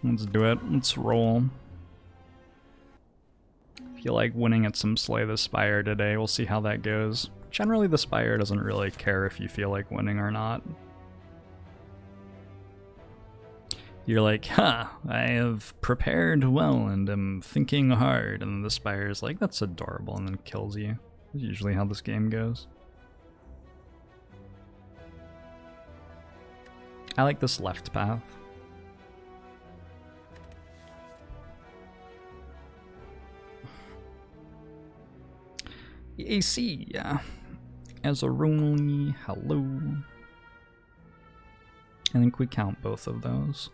Let's do it. Let's roll. Feel like winning at some Slay the Spire today. We'll see how that goes. Generally, the Spire doesn't really care if you feel like winning or not. You're like, huh, I have prepared well and am thinking hard, and the Spire's like, that's adorable, and then kills you. That's usually how this game goes. I like this left path. AC, yeah. Azaroni, hello. I think we count both of those.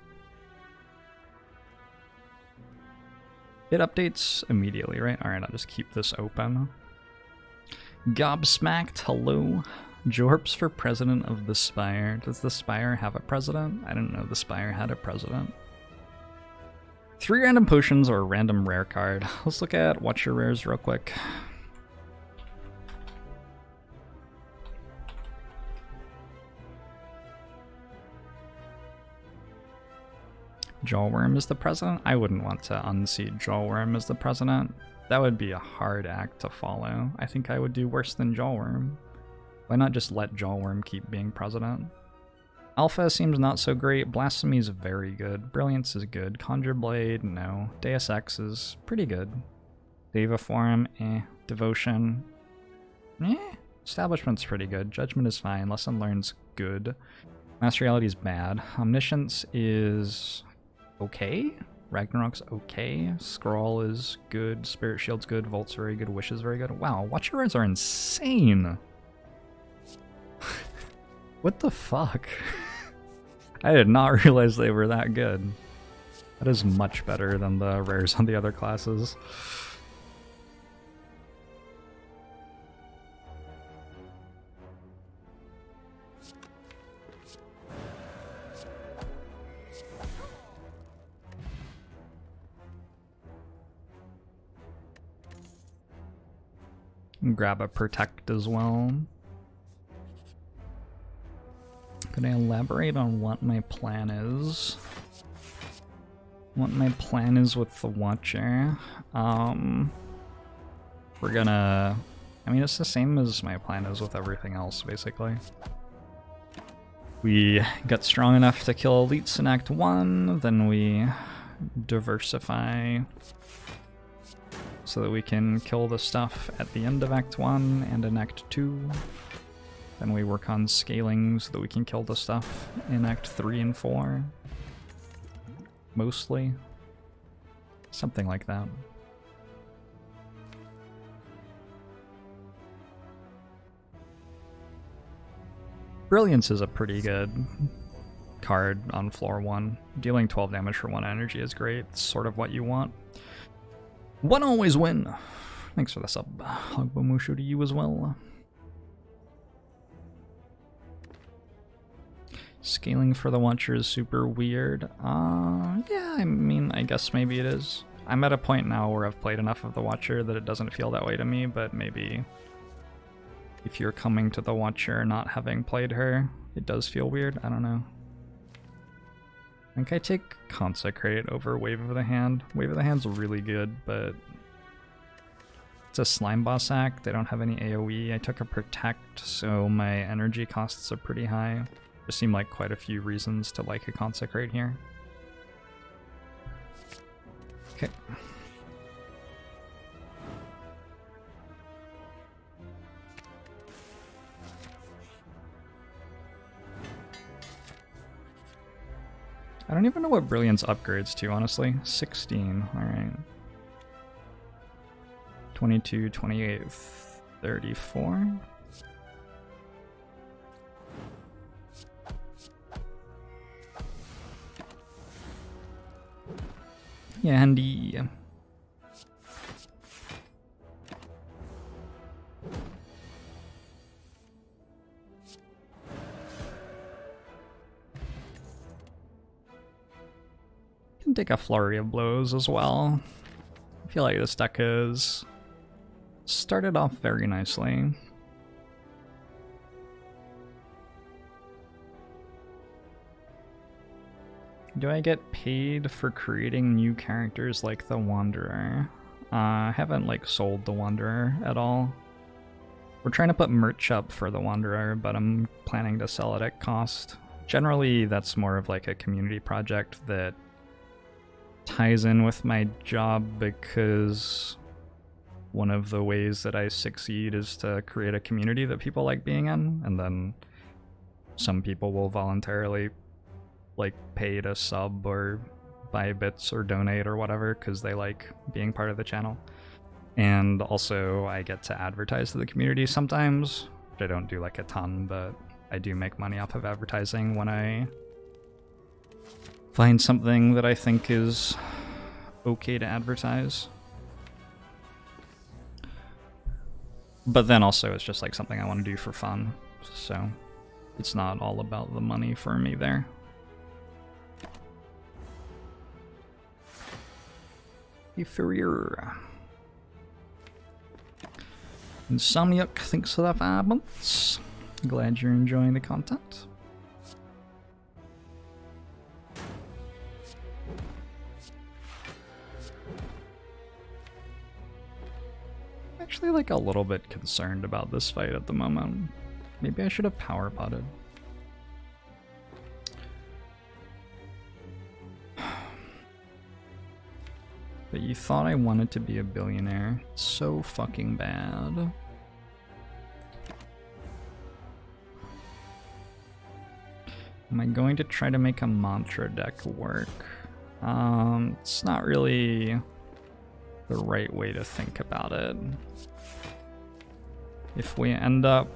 It updates immediately, right? Alright, I'll just keep this open. Gobsmacked, hello. Jorbs for president of the Spire. Does the Spire have a president? I didn't know the Spire had a president. 3 random potions or a random rare card. Let's look at Watch Your Rares real quick. Jawworm is the president? I wouldn't want to unseat Jawworm as the president. That would be a hard act to follow. I think I would do worse than Jawworm. Why not just let Jawworm keep being president? Alpha seems not so great. Blasphemy is very good. Brilliance is good. Conjure Blade, no. Deus Ex is pretty good. Deva Form, eh. Devotion, eh. Establishment's pretty good. Judgment is fine. Lesson Learned's good. Master Reality is bad. Omniscience is okay. Ragnarok's okay. Scroll is good. Spirit Shield's good. Volt's very good. Wish is very good. Wow, Watch Your Words are insane. What the fuck? I did not realize they were that good. That is much better than the rares on the other classes. Grab a Protect as well. Could I elaborate on what my plan is? What my plan is with the Watcher. We're gonna... I mean, it's the same as my plan is with everything else, basically. We get strong enough to kill elites in Act 1, then we diversify so that we can kill the stuff at the end of Act 1 and in Act 2. Then we work on scaling so that we can kill the stuff in Act 3 and 4. Mostly. Something like that. Brilliance is a pretty good card on floor 1. Dealing 12 damage for 1 energy is great. It's sort of what you want. One always win! Thanks for the sub, Hogbomushu, to you as well. Scaling for the Watcher is super weird. Yeah, I mean, I guess maybe it is. I'm at a point now where I've played enough of the Watcher that it doesn't feel that way to me, but maybe if you're coming to the Watcher not having played her, it does feel weird. I don't know. I think I take Consecrate over Wave of the Hand. Wave of the Hand's really good, but it's a Slime Boss act. They don't have any AoE. I took a Protect, so my energy costs are pretty high. There seem like quite a few reasons to like a Consecrate here. Okay. I don't even know what Brilliance upgrades to, honestly. 16, alright. 22, 28, 34. Yeah, handy. Can take a Flurry of Blows as well. I feel like this deck has started off very nicely. Do I get paid for creating new characters like the Wanderer? I haven't like sold the Wanderer at all. We're trying to put merch up for the Wanderer, but I'm planning to sell it at cost. Generally, that's more of like a community project that ties in with my job, because one of the ways that I succeed is to create a community that people like being in, and then some people will voluntarily like pay to sub or buy bits or donate or whatever because they like being part of the channel. And also I get to advertise to the community sometimes, which I don't do like a ton, but I do make money off of advertising when I find something that I think is okay to advertise. But then also it's just like something I want to do for fun, so it's not all about the money for me there. Hey, Furrier. Insomniac, thanks for that 5 months. Glad you're enjoying the content. I'm actually like a little bit concerned about this fight at the moment. Maybe I should have power potted. But you thought I wanted to be a billionaire. It's so fucking bad. Am I going to try to make a mantra deck work? It's not really the right way to think about it. If we end up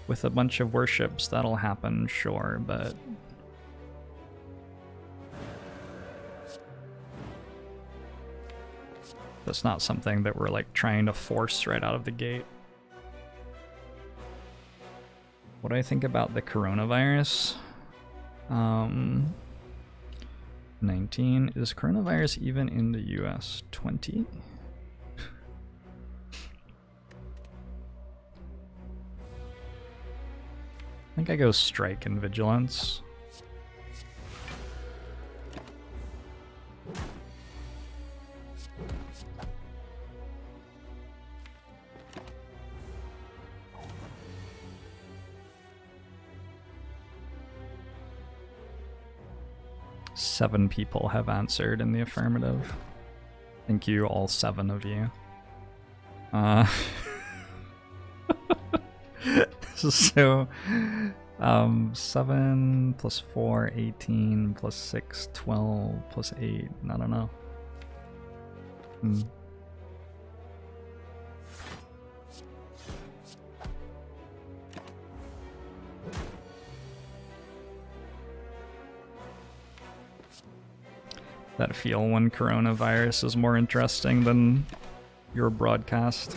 with a bunch of worships, that'll happen, sure, but that's not something that we're like trying to force right out of the gate. What do I think about the coronavirus? 19. Is coronavirus even in the US? 20? I think I go strike and vigilance. Seven people have answered in the affirmative. Thank you, all 7 of you. So, 7 plus 4, 18, plus 6, 12, plus 8, I don't know. That feel when coronavirus is more interesting than your broadcast.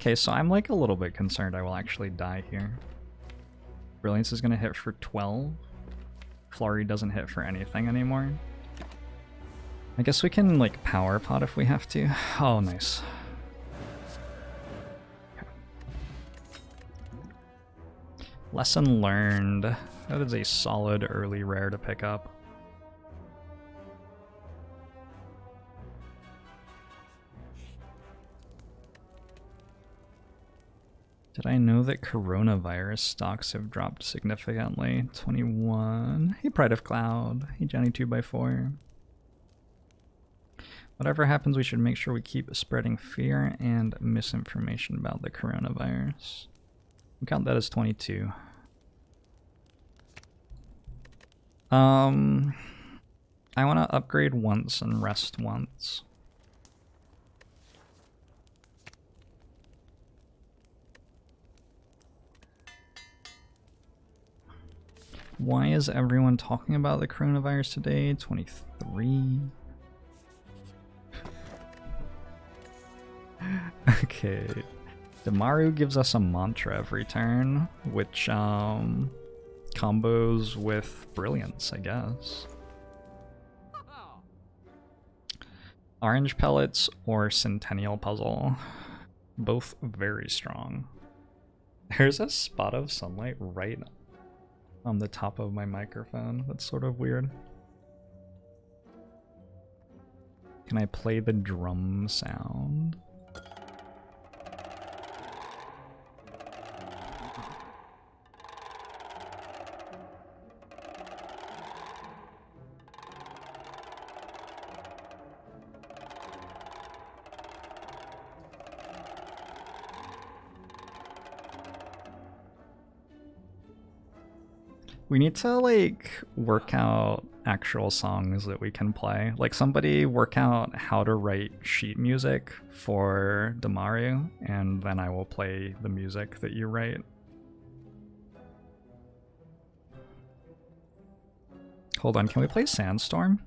Okay, so I'm like a little bit concerned I will actually die here. Brilliance is gonna hit for 12. Florry doesn't hit for anything anymore. I guess we can like power pot if we have to. Oh, nice. Lesson learned. That is a solid early rare to pick up. Did I know that coronavirus stocks have dropped significantly? 21. Hey, Pride of Cloud. Hey, Johnny 2x4. Whatever happens, we should make sure we keep spreading fear and misinformation about the coronavirus. We count that as 22. I want to upgrade once and rest once. Why is everyone talking about the coronavirus today? 23. Okay. Damaru gives us a mantra every turn, which combos with Brilliance, I guess. Orange Pellets or Centennial Puzzle. Both very strong. There's a spot of sunlight right on the top of my microphone. That's sort of weird. Can I play the drum sound? We need to, like, work out actual songs that we can play. Like, somebody work out how to write sheet music for Damaru, and then I will play the music that you write. Hold on, can we play Sandstorm?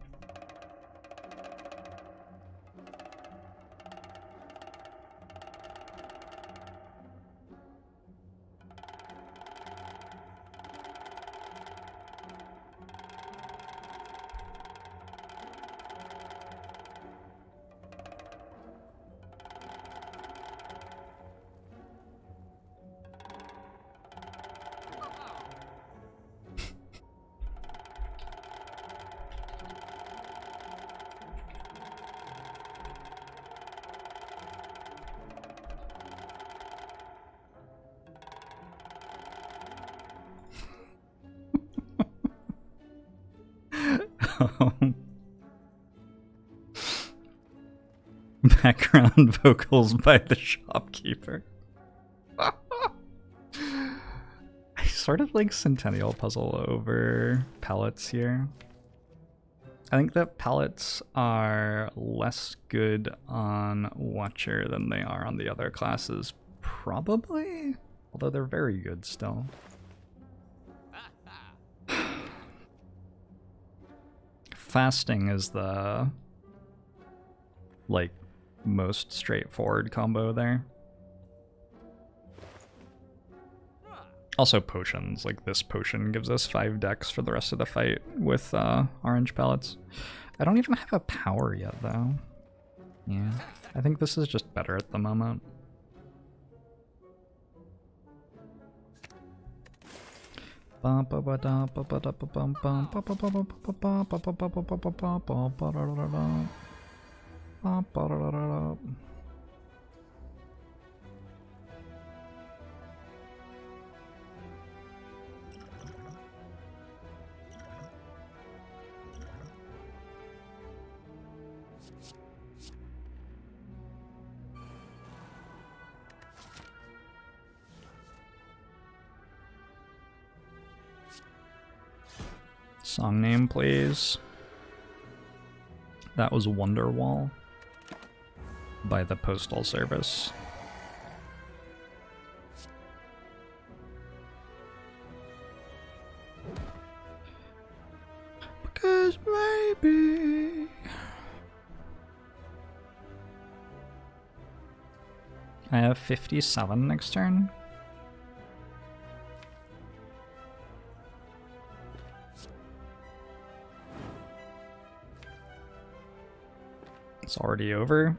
Background vocals by the shopkeeper. I sort of like Centennial Puzzle over palettes here. I think that palettes are less good on Watcher than they are on the other classes, probably? Although they're very good still. Fasting is the, like, most straightforward combo there. Also potions, like this potion gives us 5 decks for the rest of the fight with orange pellets. I don't even have a power yet though. Yeah, I think this is just better at the moment. Song name, please. That was Wonderwall by the Postal Service. Because maybe I have 57 next turn. It's already over.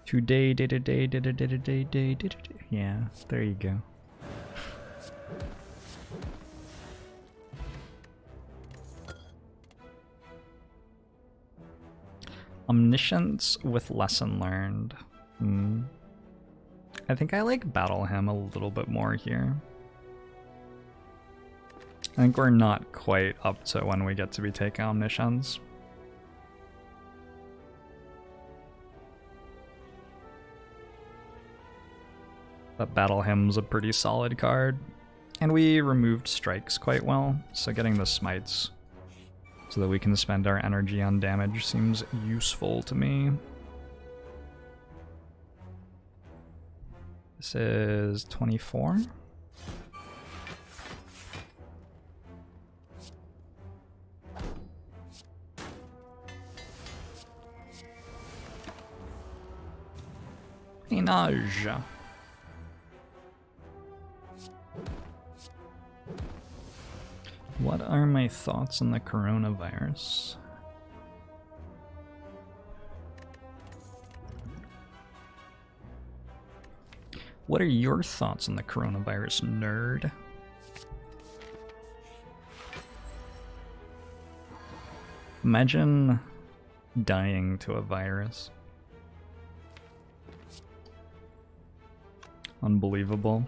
Today, yeah, there you go. Omniscience with lesson learned. I think I like Battle Hymn a little bit more here. I think we're not quite up to when we get to be taking Omniscience. But Battle Hymn's a pretty solid card. And we removed strikes quite well, so getting the smites so that we can spend our energy on damage seems useful to me. This is 24. Ménage. What are my thoughts on the coronavirus? What are your thoughts on the coronavirus, nerd? Imagine dying to a virus. Unbelievable.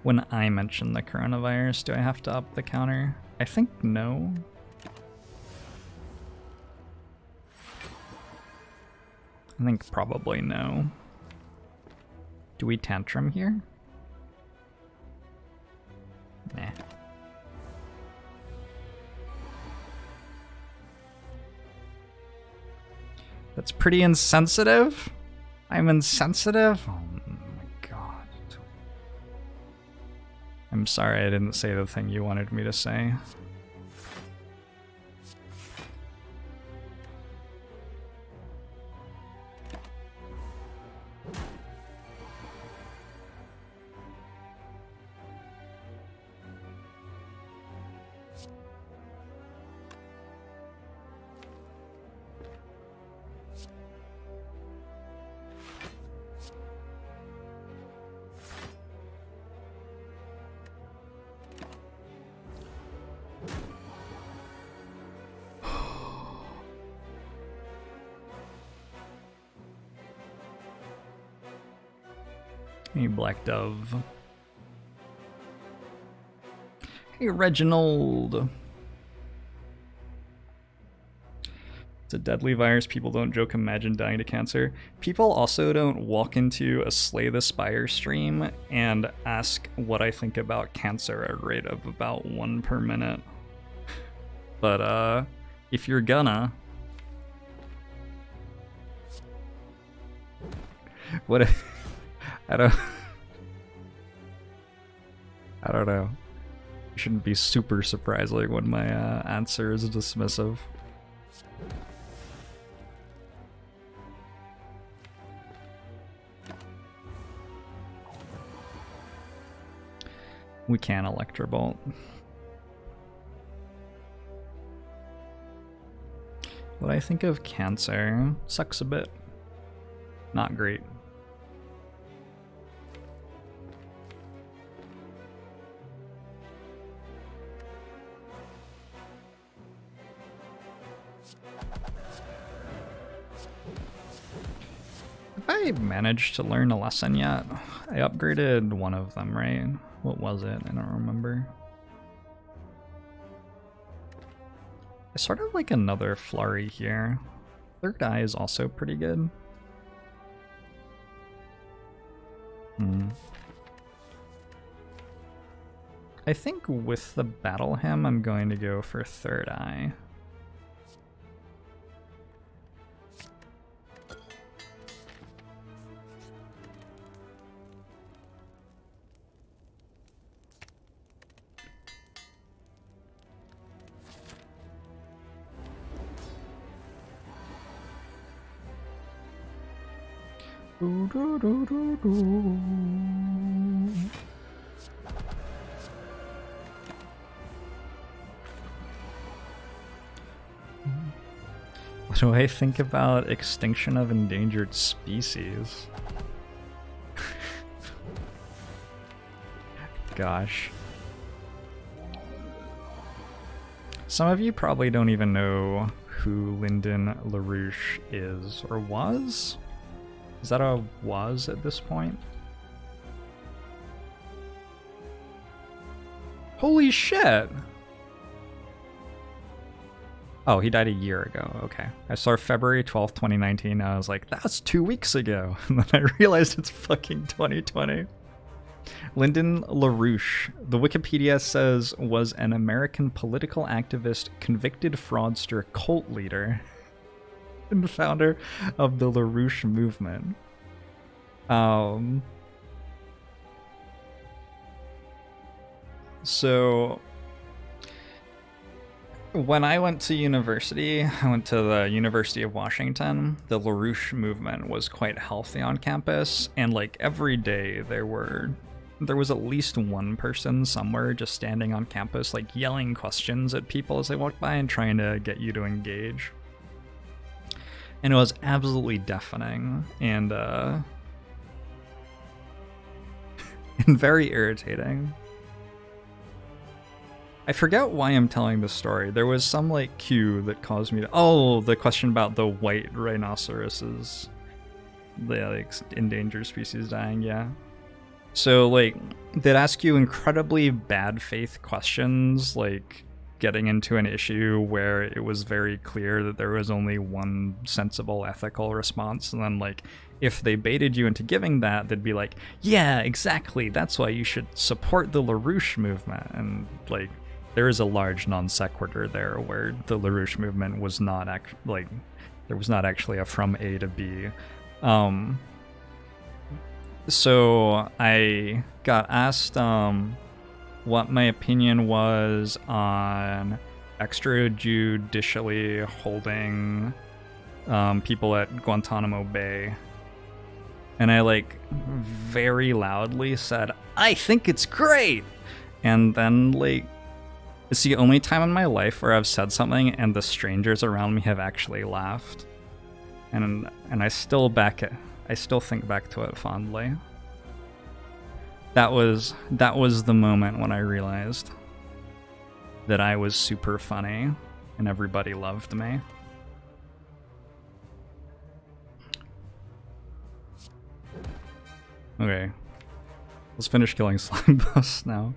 When I mention the coronavirus, do I have to up the counter? I think no. I think probably no. Do we tantrum here? Nah. That's pretty insensitive. I'm insensitive? Oh my god. I'm sorry I didn't say the thing you wanted me to say. Hey, Black Dove. Hey, Reginald. It's a deadly virus. People don't joke, imagine dying to cancer. People also don't walk into a Slay the Spire stream and ask what I think about cancer at a rate of about 1 per minute. But, if you're gonna... What if... I don't know. You shouldn't be super surprising when my answer is dismissive. We can Electrobolt. What I think of cancer sucks a bit. Not great. I managed to learn a lesson yet? I upgraded one of them, right? What was it? I don't remember. I sort of like another Flurry here. Third Eye is also pretty good. I think with the Battle Hymn, I'm going to go for Third Eye. What do I think about extinction of endangered species? Gosh. Some of you probably don't even know who Lyndon LaRouche is, or was? Is that a was at this point? Holy shit! Oh, he died a year ago. Okay. I saw February 12th, 2019. I was like, that's 2 weeks ago. And then I realized it's fucking 2020. Lyndon LaRouche, the Wikipedia says, was an American political activist, convicted fraudster, cult leader, and founder of the LaRouche movement. So when I went to university, I went to the University of Washington. The LaRouche movement was quite healthy on campus, and like every day there were there was at least one person somewhere just standing on campus, like yelling questions at people as they walked by and trying to get you to engage. And it was absolutely deafening and and very irritating. I forget why I'm telling this story. There was some like cue that caused me to— oh, the question about the white rhinoceroses. The like endangered species dying, yeah. So like they'd ask you incredibly bad faith questions, like getting into an issue where it was very clear that there was only one sensible ethical response, and then like if they baited you into giving that, they'd be like, yeah, exactly, that's why you should support the LaRouche movement. And like there is a large non sequitur there where the LaRouche movement was not there was not actually a from A to B. So I got asked what my opinion was on extrajudicially holding people at Guantanamo Bay. And I like very loudly said, I think it's great! And then like, it's the only time in my life where I've said something and the strangers around me have actually laughed. And I still think back to it fondly. That was the moment when I realized that I was super funny and everybody loved me. Okay, let's finish killing slime boss now.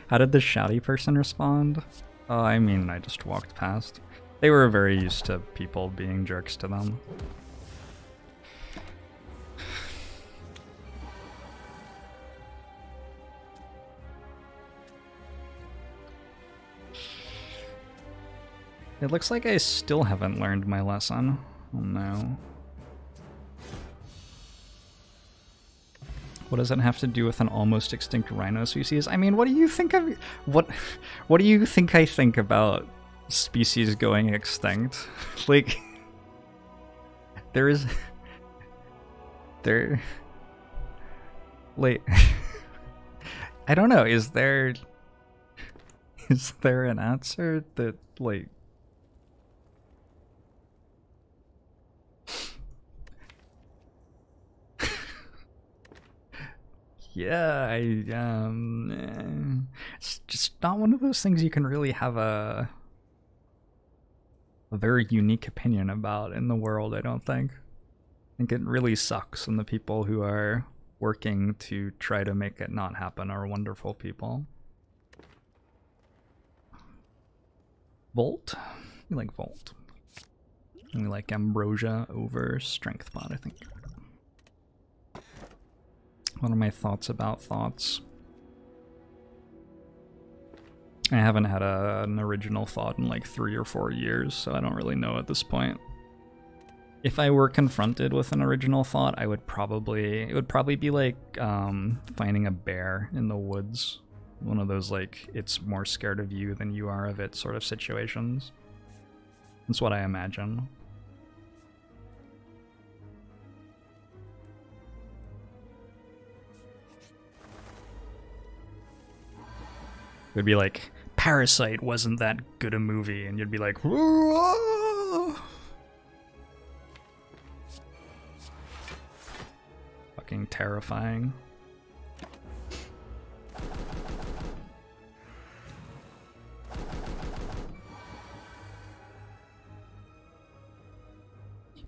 How did the shouty person respond? I mean, I just walked past. They were very used to people being jerks to them. It looks like I still haven't learned my lesson. Oh no. What does it have to do with an almost extinct rhino species? I mean, what do you think of— what do you think I think about species going extinct? Like, like, I don't know, is there an answer that, like, yeah, it's just not one of those things you can really have a very unique opinion about in the world, I don't think. I think it really sucks, and the people who are working to try to make it not happen are wonderful people. Volt? We like Volt. And we like Ambrosia over Strength Bot, I think. What are my thoughts about thoughts? I haven't had an original thought in like 3 or 4 years, so I don't really know at this point. If I were confronted with an original thought, it would probably be like finding a bear in the woods. One of those like, it's more scared of you than you are of it sort of situations. That's what I imagine. It'd be like, Parasite wasn't that good a movie, and you'd be like, whoa! Fucking terrifying.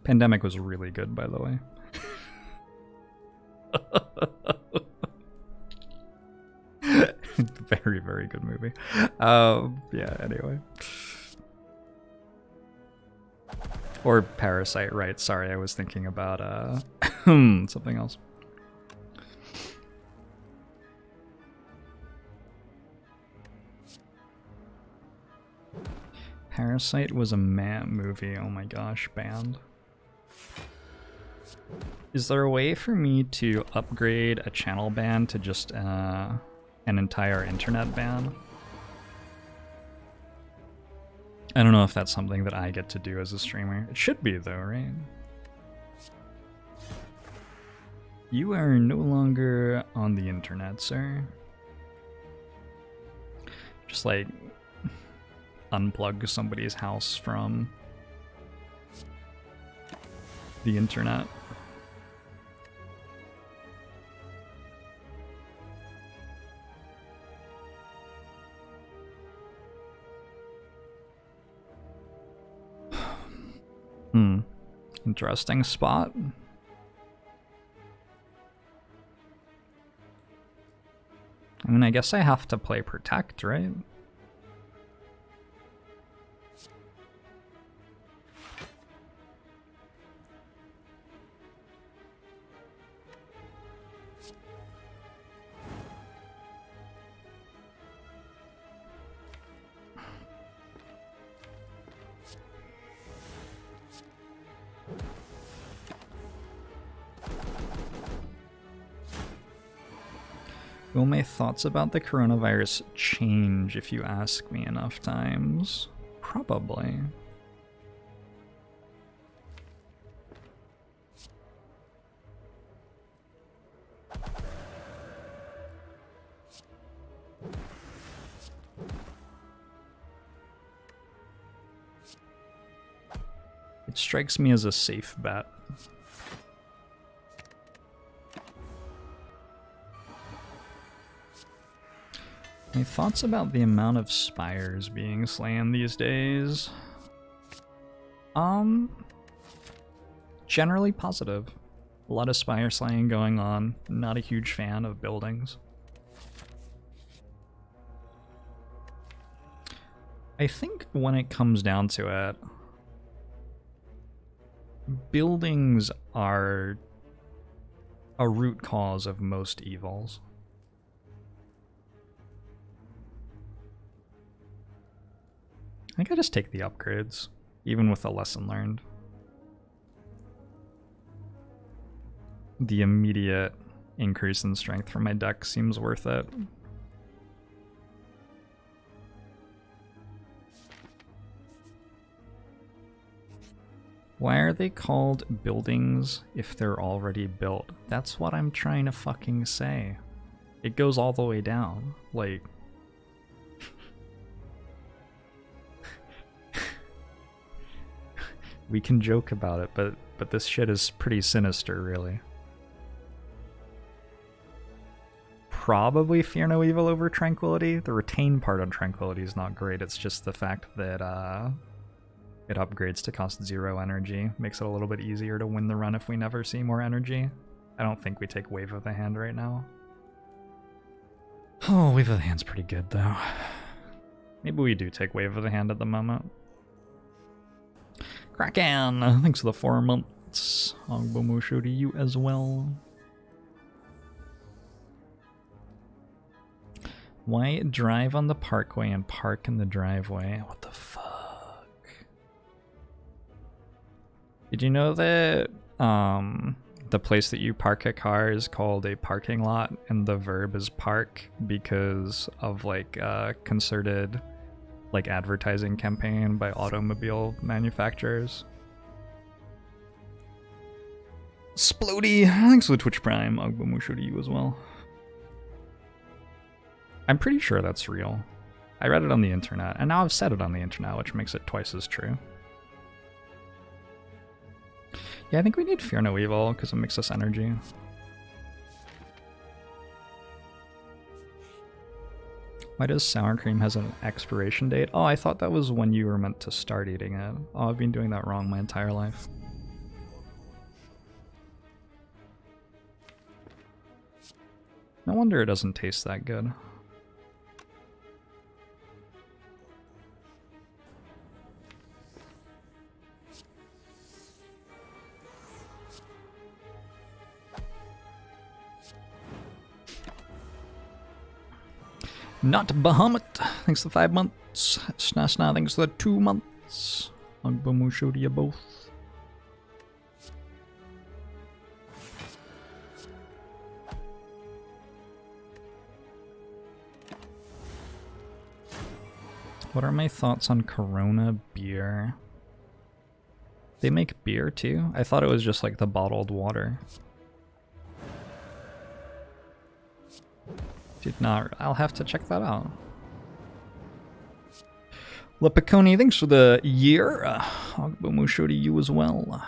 Pandemic was really good, by the way. Very, very good movie. Yeah, anyway. Or Parasite, right. Sorry, I was thinking about something else. Parasite was a movie, oh my gosh, banned. Is there a way for me to upgrade a channel ban to just an entire internet ban? I don't know if that's something that I get to do as a streamer. It should be though, right? You are no longer on the internet, sir. Just like unplug somebody's house from the internet. Interesting spot. I mean, I guess I have to play Protect, right? Will my thoughts about the coronavirus change if you ask me enough times? Probably. It strikes me as a safe bet. My thoughts about the amount of spires being slain these days? Generally positive. A lot of spire slaying going on. Not a huge fan of buildings. I think when it comes down to it, buildings are a root cause of most evils. I think I just take the upgrades, even with a lesson learned. The immediate increase in strength for my deck seems worth it. Why are they called buildings if they're already built? That's what I'm trying to fucking say. It goes all the way down. Like... we can joke about it, but this shit is pretty sinister, really. Probably Fear No Evil over Tranquility. The retain part on Tranquility is not great. It's just the fact that it upgrades to cost 0 energy. Makes it a little bit easier to win the run if we never see more energy. I don't think we take Wave of the Hand right now. Oh, Wave of the Hand's pretty good, though. Maybe we do take Wave of the Hand at the moment. Kraken! Thanks for the 4 months. Ogbomusho to you as well. Why drive on the parkway and park in the driveway? What the fuck? Did you know that the place that you park a car is called a parking lot and the verb is park because of like a concerted like advertising campaign by automobile manufacturers? Splody! Thanks for the Twitch Prime. Ogbomusho to you as well. I'm pretty sure that's real. I read it on the internet, and now I've said it on the internet, which makes it twice as true. Yeah, I think we need Fear No Evil, because it makes us energy. Why does sour cream has an expiration date? Oh, I thought that was when you were meant to start eating it. Oh, I've been doing that wrong my entire life. No wonder it doesn't taste that good. Not Bahamut, thanks for 5 months. Snasna, thanks for the 2 months. Ogbomusho to you both. What are my thoughts on Corona beer? They make beer too? I thought it was just like the bottled water. Did not. I'll have to check that out. Lepiconi, thanks for the year. Ogbomo show to you as well.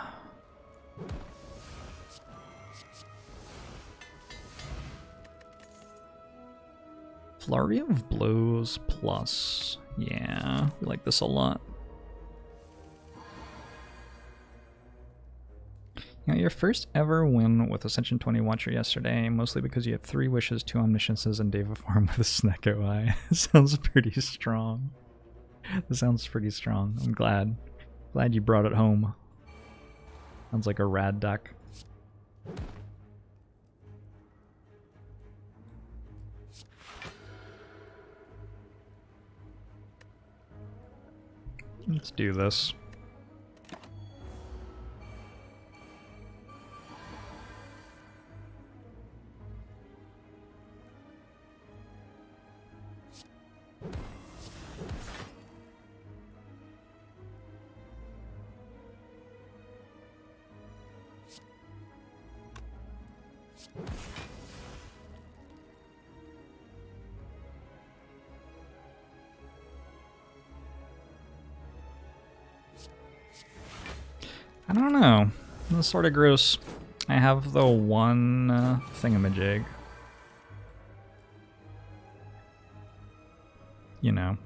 Flurry of Blows plus. Yeah, we like this a lot. Yeah, your first ever win with Ascension 20 Watcher yesterday, mostly because you had 3 wishes, 2 omnisciences, and Deva Farm with a Snecko Eye. Sounds pretty strong. This sounds pretty strong. I'm glad. Glad you brought it home. Sounds like a rad deck. Let's do this. I don't know. This is sort of gross. I have the one thingamajig. You know.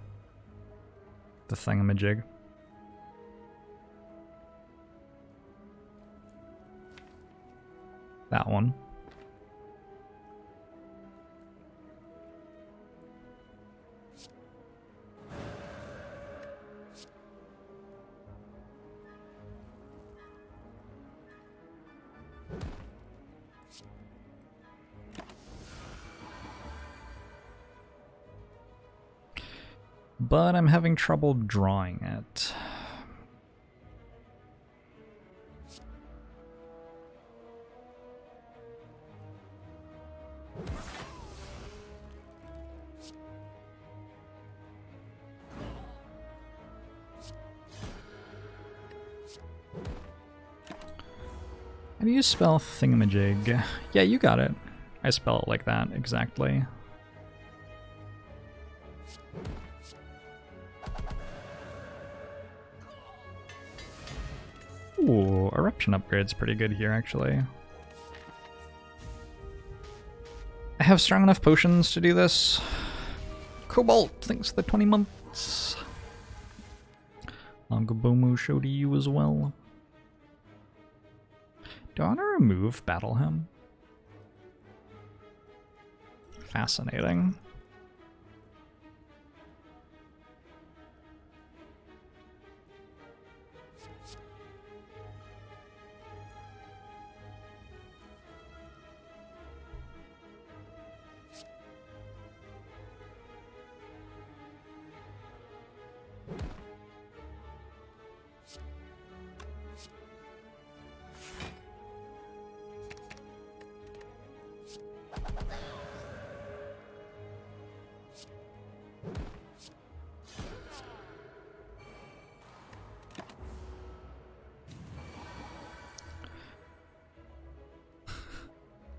The thingamajig. That one. But I'm having trouble drawing it. How do you spell thingamajig? Yeah, you got it. I spell it like that, exactly. Ooh, Eruption upgrade's pretty good here, actually. I have strong enough potions to do this. Cobalt, thanks for the 20 months. Longobomu show to you as well. Do I want to remove Battle Hymn? Fascinating.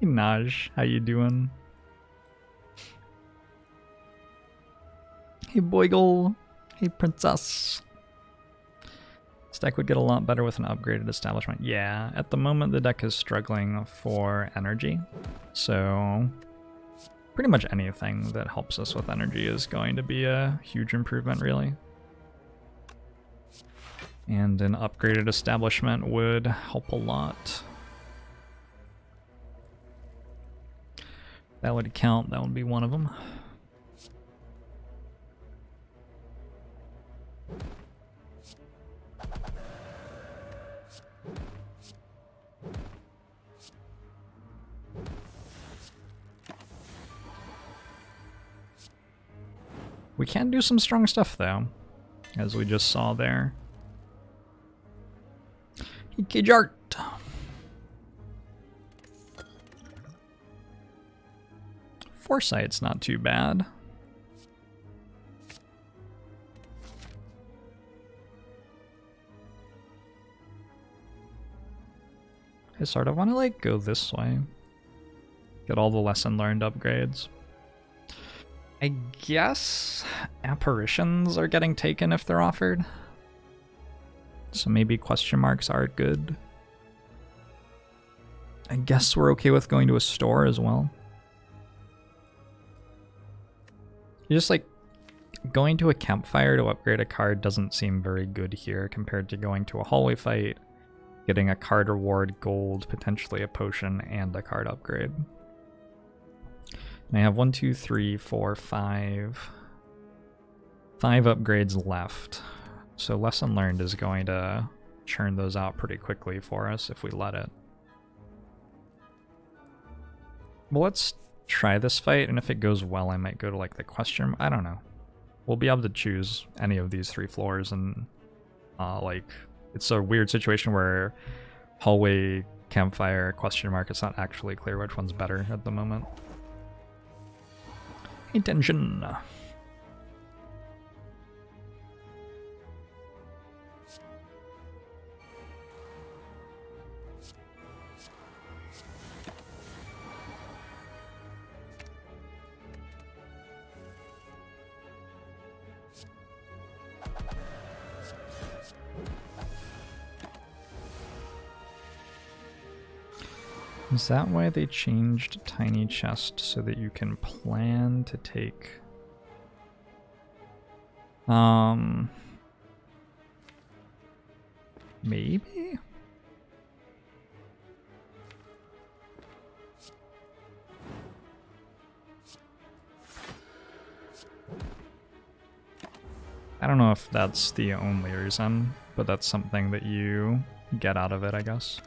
Hey Naj, how you doing? Hey Boigle, hey Princess. This deck would get a lot better with an upgraded establishment. Yeah, at the moment the deck is struggling for energy, so pretty much anything that helps us with energy is going to be a huge improvement, really. And an upgraded establishment would help a lot. That would count, that would be one of them. We can do some strong stuff though, as we just saw there. Cage art. Foresight's not too bad. I sort of want to like go this way. Get all the lesson learned upgrades. I guess apparitions are getting taken if they're offered. So maybe question marks are good. I guess we're okay with going to a store as well. Just like going to a campfire to upgrade a card doesn't seem very good here compared to going to a hallway fight, getting a card reward, gold, potentially a potion, and a card upgrade. And I have 1, 2, 3, 4, 5 upgrades left. So lesson learned is going to churn those out pretty quickly for us if we let it. Well, let's try this fight, and if it goes well, I might go to like the question. I don't know. We'll be able to choose any of these 3 floors, and like it's a weird situation where hallway, campfire, question mark. It's not actually clear which one's better at the moment. Intention. Is that why they changed Tiny Chest so that you can plan to take... Maybe? I don't know if that's the only reason, but that's something that you get out of it, I guess.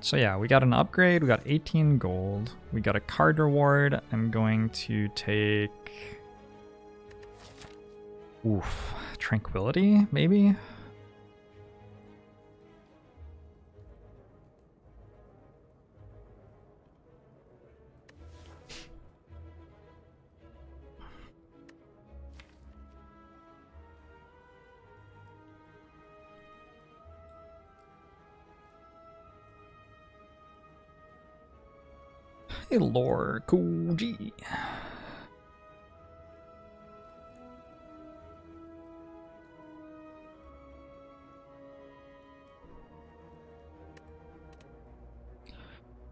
So yeah, we got an upgrade, we got 18 gold, we got a card reward. I'm going to take... Oof, Tranquility, maybe? Hey, Lore, cool G.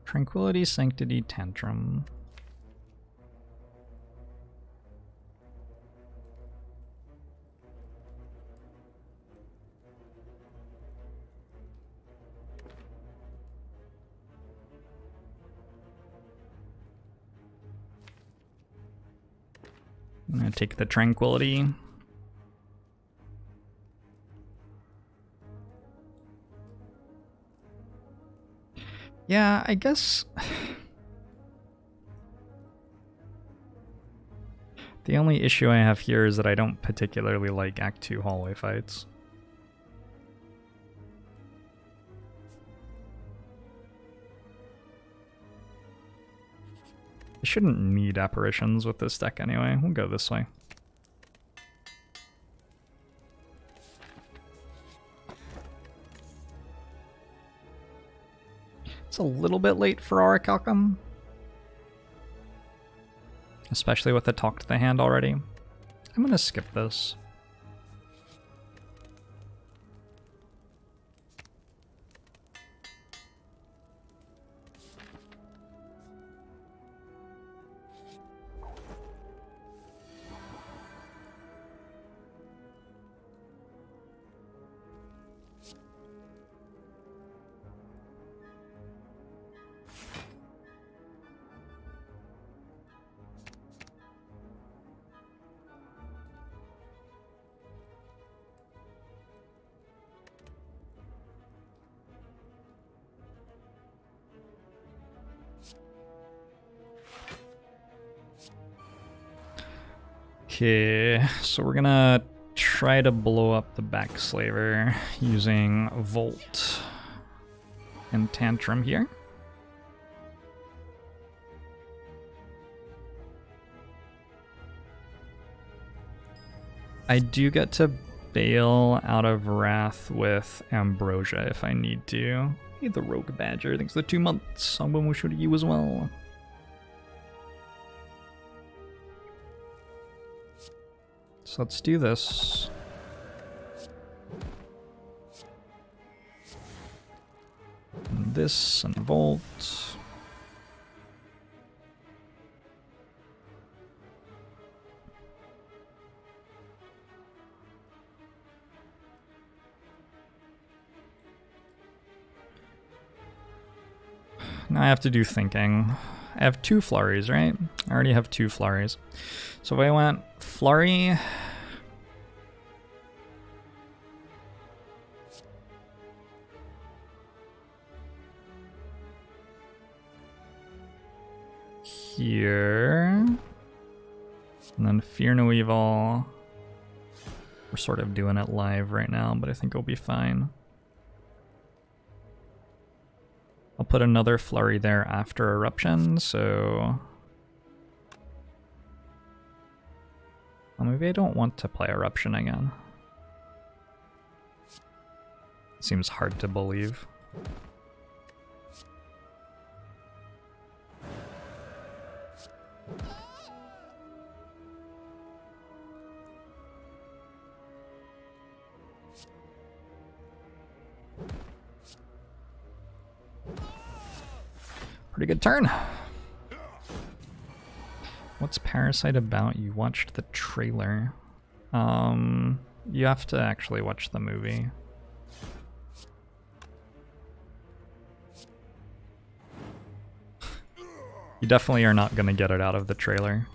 Tranquility, Sanctity, Tantrum. I'm gonna take the Tranquility. Yeah, I guess... The only issue I have here is that I don't particularly like Act 2 hallway fights. I shouldn't need apparitions with this deck anyway. We'll go this way. It's a little bit late for Orichalcum, especially with the talk to the hand already. I'm gonna skip this. Okay, so we're gonna try to blow up the Backslaver using Volt and Tantrum here. I do get to bail out of Wrath with Ambrosia if I need to. Hey, the Rogue Badger. Thanks for the 2 months. Angbumushou to you as well. So let's do this. And this and Volt. Now I have to do thinking. I have 2 flurries, right? I already have 2 flurries. So if I went flurry... here... and then Fear No Evil... We're sort of doing it live right now, but I think it'll be fine. I'll put another flurry there after Eruption, so... well, maybe I don't want to play Eruption again. Seems hard to believe. Pretty good turn. What's Parasite about? You watched the trailer. You have to actually watch the movie. You definitely are not gonna get it out of the trailer.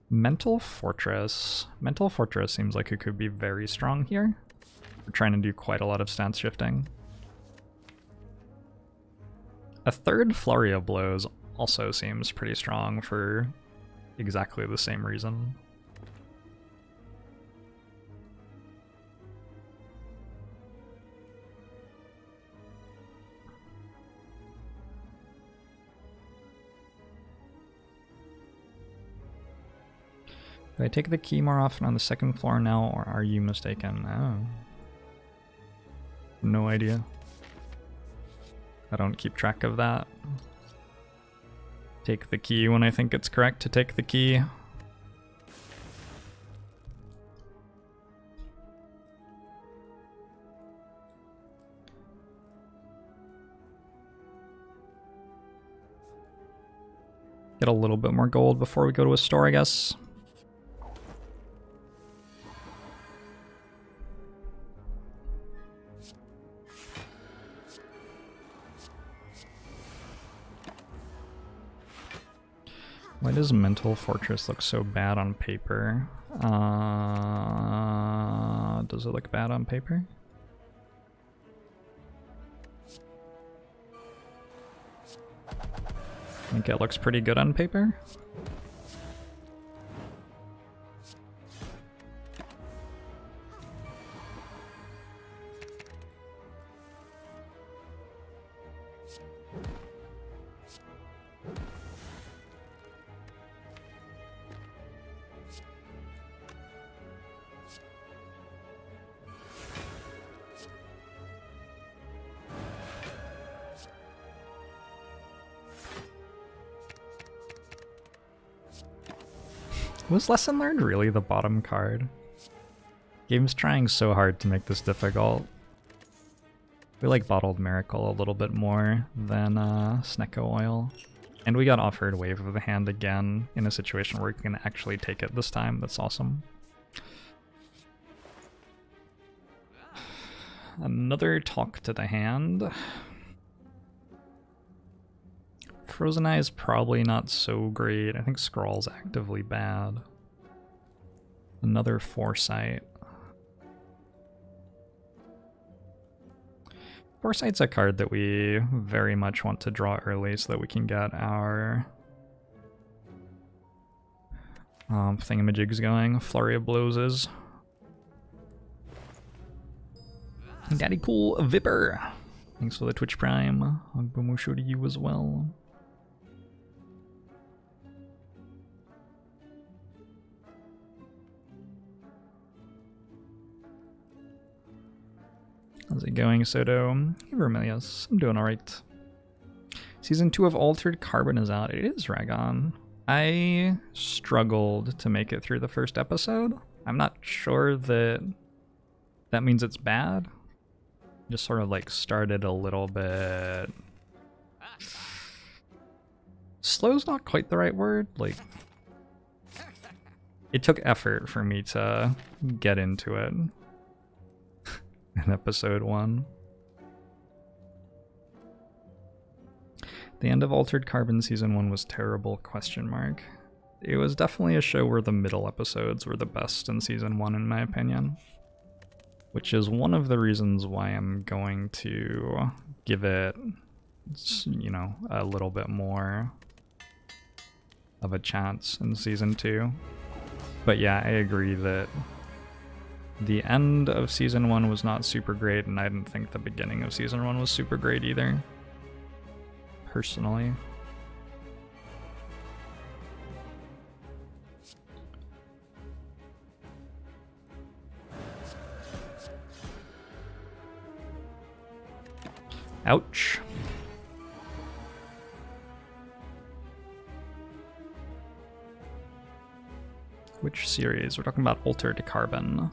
Mental Fortress. Mental Fortress seems like it could be very strong here. We're trying to do quite a lot of stance shifting. A third Flurry of Blows also seems pretty strong for exactly the same reason. Do I take the key more often on the 2nd floor now, or are you mistaken? Oh. No idea. I don't keep track of that. Take the key when I think it's correct to take the key. Get a little bit more gold before we go to a store, I guess. Why does Mental Fortress look so bad on paper? Does it look bad on paper? I think it looks pretty good on paper. Was Lesson Learned really the bottom card? Game's trying so hard to make this difficult. We like Bottled Miracle a little bit more than Snecko Oil. And we got offered Wave of the Hand again in a situation where we can actually take it this time. That's awesome. Another Talk to the Hand. Frozen Eye is probably not so great. I think Scrawl's actively bad. Another Foresight. Foresight's a card that we very much want to draw early so that we can get our thingamajigs going. Flurry of Blows is. Daddy Cool Vipper. Thanks for the Twitch Prime. Angbumushou to you as well. How's it going, Soto? Hey, Vermilius. I'm doing alright. Season 2 of Altered Carbon is out. It is, Ragon. I struggled to make it through the first episode. I'm not sure that means it's bad. Just sort of like started a little bit... Slow's not quite the right word. Like, it took effort for me to get into it in episode 1. The end of Altered Carbon season 1 was terrible, ? It was definitely a show where the middle episodes were the best in season 1 in my opinion. Which is one of the reasons why I'm going to give it, you know, a little bit more of a chance in season 2. But yeah, I agree that the end of season 1 was not super great, and I didn't think the beginning of season 1 was super great either. Personally. Ouch. Which series? We're talking about Altered Carbon.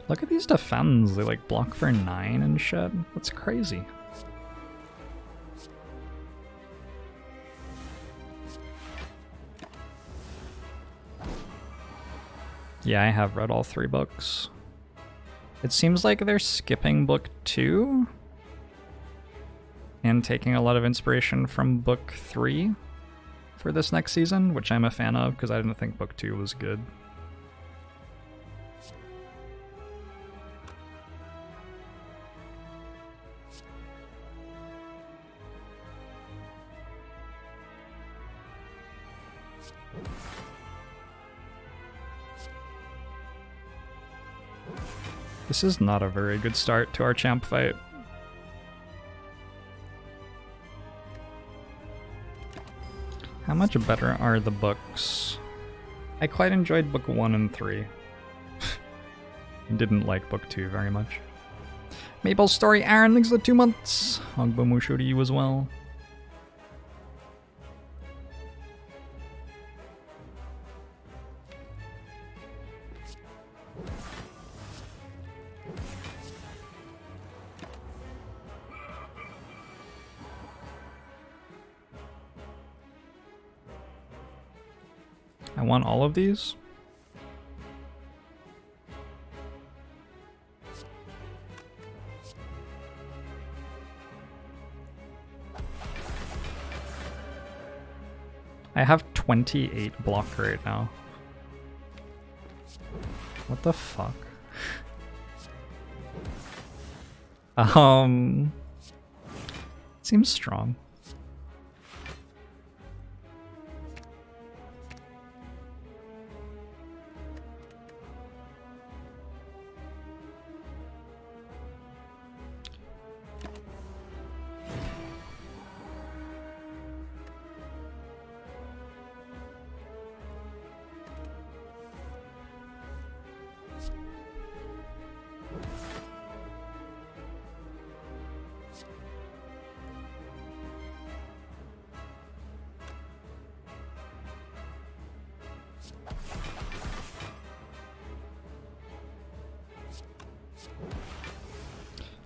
Look at these defends, they like block for 9 and shit. That's crazy. Yeah, I have read all 3 books. It seems like they're skipping book 2 and taking a lot of inspiration from book 3 for this next season, which I'm a fan of because I didn't think book 2 was good. This is not a very good start to our champ fight. How much better are the books? I quite enjoyed book 1 and 3. Didn't like book 2 very much. Maple's Story, Aaron, thanks for the 2 months. Hogbo Musho to you as well. I want all of these. I have 28 block right now. What the fuck? Seems strong.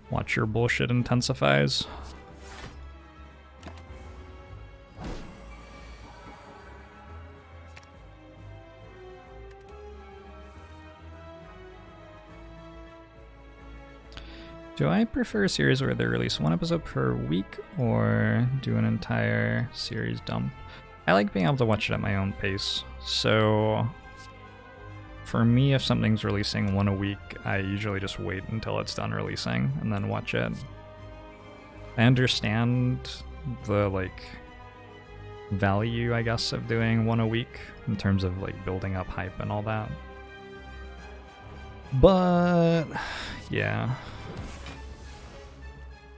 Watch your bullshit intensifies. Do I prefer a series where they release 1 episode per week or do an entire series dump? I like being able to watch it at my own pace. So for me, if something's releasing 1 a week, I usually just wait until it's done releasing and then watch it. I understand the like value, I guess, of doing 1 a week in terms of like building up hype and all that. But yeah,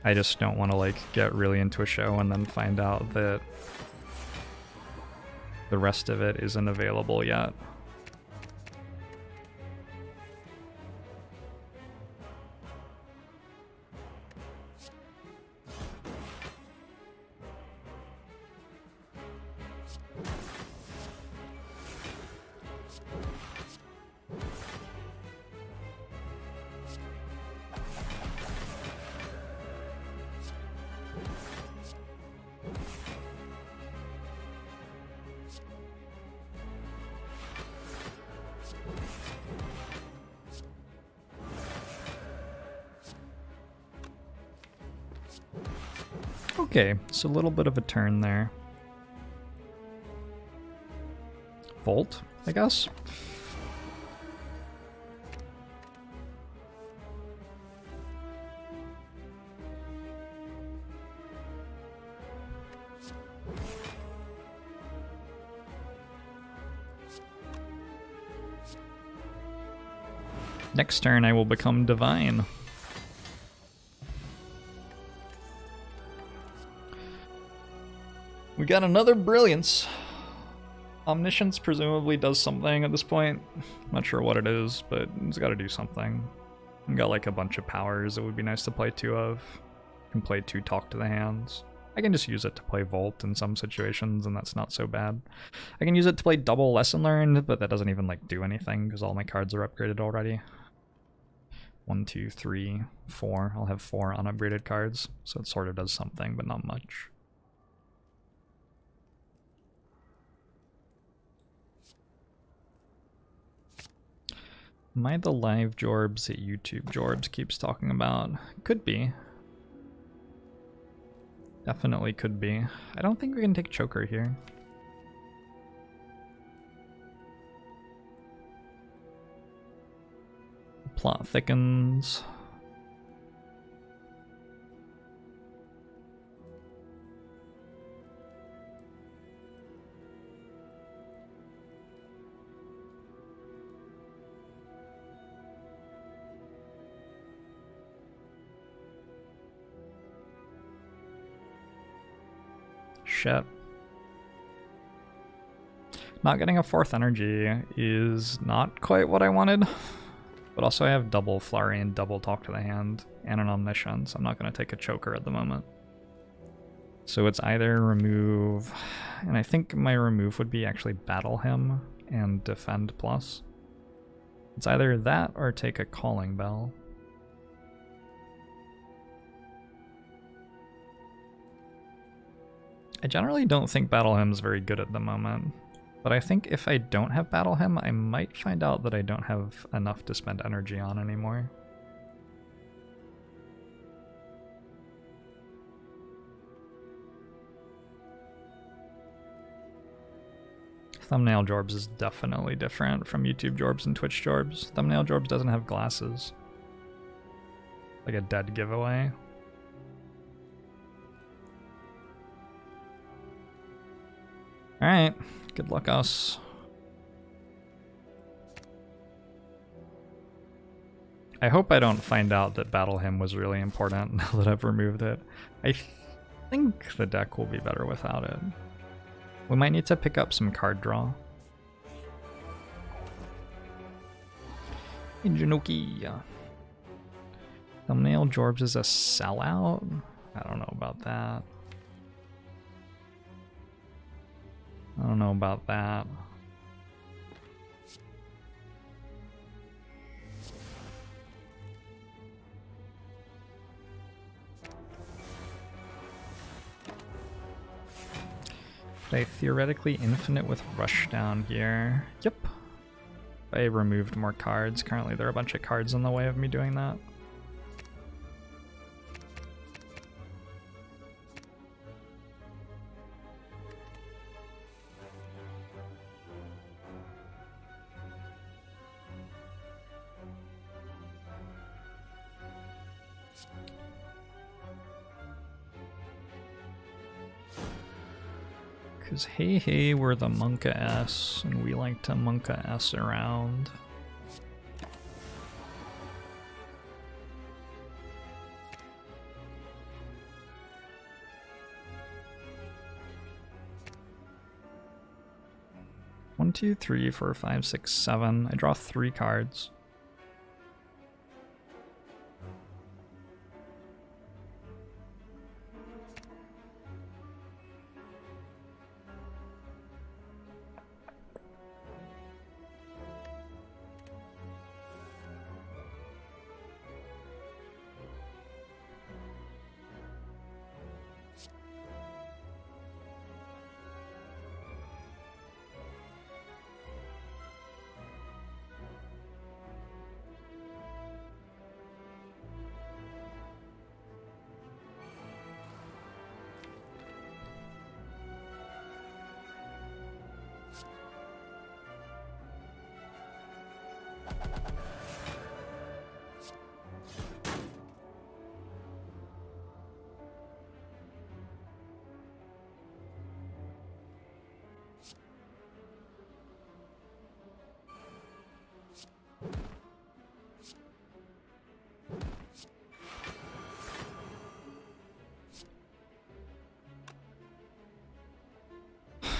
I just don't want to like get really into a show and then find out that the rest of it isn't available yet. Okay, so a little bit of a turn there. Volt, I guess? Next turn I will become divine. We got another Brilliance. Omniscience presumably does something at this point. Not sure what it is, but it's got to do something. We got like a bunch of powers that would be nice to play 2 of. Can play 2 Talk to the Hands. I can just use it to play Volt in some situations, and that's not so bad. I can use it to play double Lesson Learned, but that doesn't even like do anything because all my cards are upgraded already. 1, 2, 3, 4. I'll have 4 unupgraded cards, so it sort of does something, but not much. Am I the live Jorbs that YouTube Jorbs keeps talking about? Could be. Definitely could be. I don't think we can take Choker here. Plot thickens. Shit. Not getting a 4th energy is not quite what I wanted. But also I have double Flurry and double Talk to the Hand and an Omniscience. So I'm not going to take a Choker at the moment. So it's either remove, and I think my remove would be actually Battle Him and Defend Plus. It's either that or take a Calling Bell. I generally don't think Battle Hymn is very good at the moment. But I think if I don't have Battle Hymn, I might find out that I don't have enough to spend energy on anymore. Thumbnail Jorbs is definitely different from YouTube Jorbs and Twitch Jorbs. Thumbnail Jorbs doesn't have glasses. Like a dead giveaway. Alright. Good luck, us. I hope I don't find out that Battle Hymn was really important now that I've removed it. I think the deck will be better without it. We might need to pick up some card draw. Ingenuki. Thumbnail Jorbs is a sellout? I don't know about that. I don't know about that. Could I theoretically infinite with Rushdown here? Yep. I removed more cards. Currently there are a bunch of cards in the way of me doing that. Because hey, we're the Monka S, and we like to Monka S around. One, two, three, four, five, six, 7. I draw 3 cards.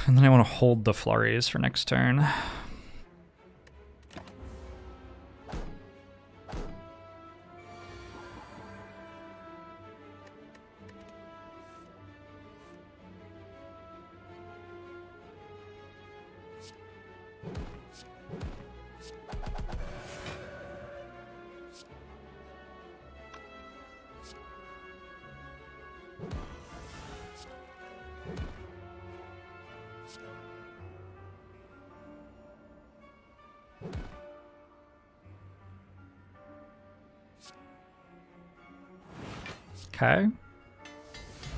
And then I want to hold the flurries for next turn. Okay.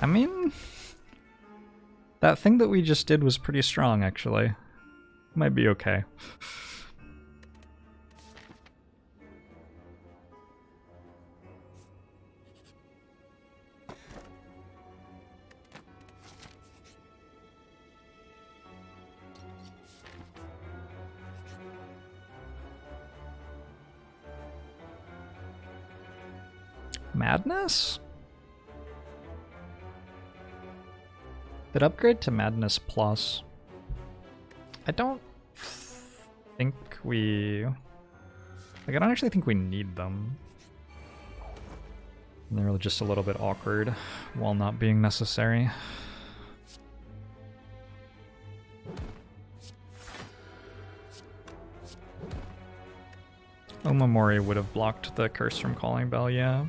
I mean, that thing that we just did was pretty strong, actually. Might be okay. Madness? Did upgrade to Madness Plus? I don't think we... Like, I don't actually think we need them. They're just a little bit awkward while not being necessary. Omamori would have blocked the Curse from Calling Bell, yeah.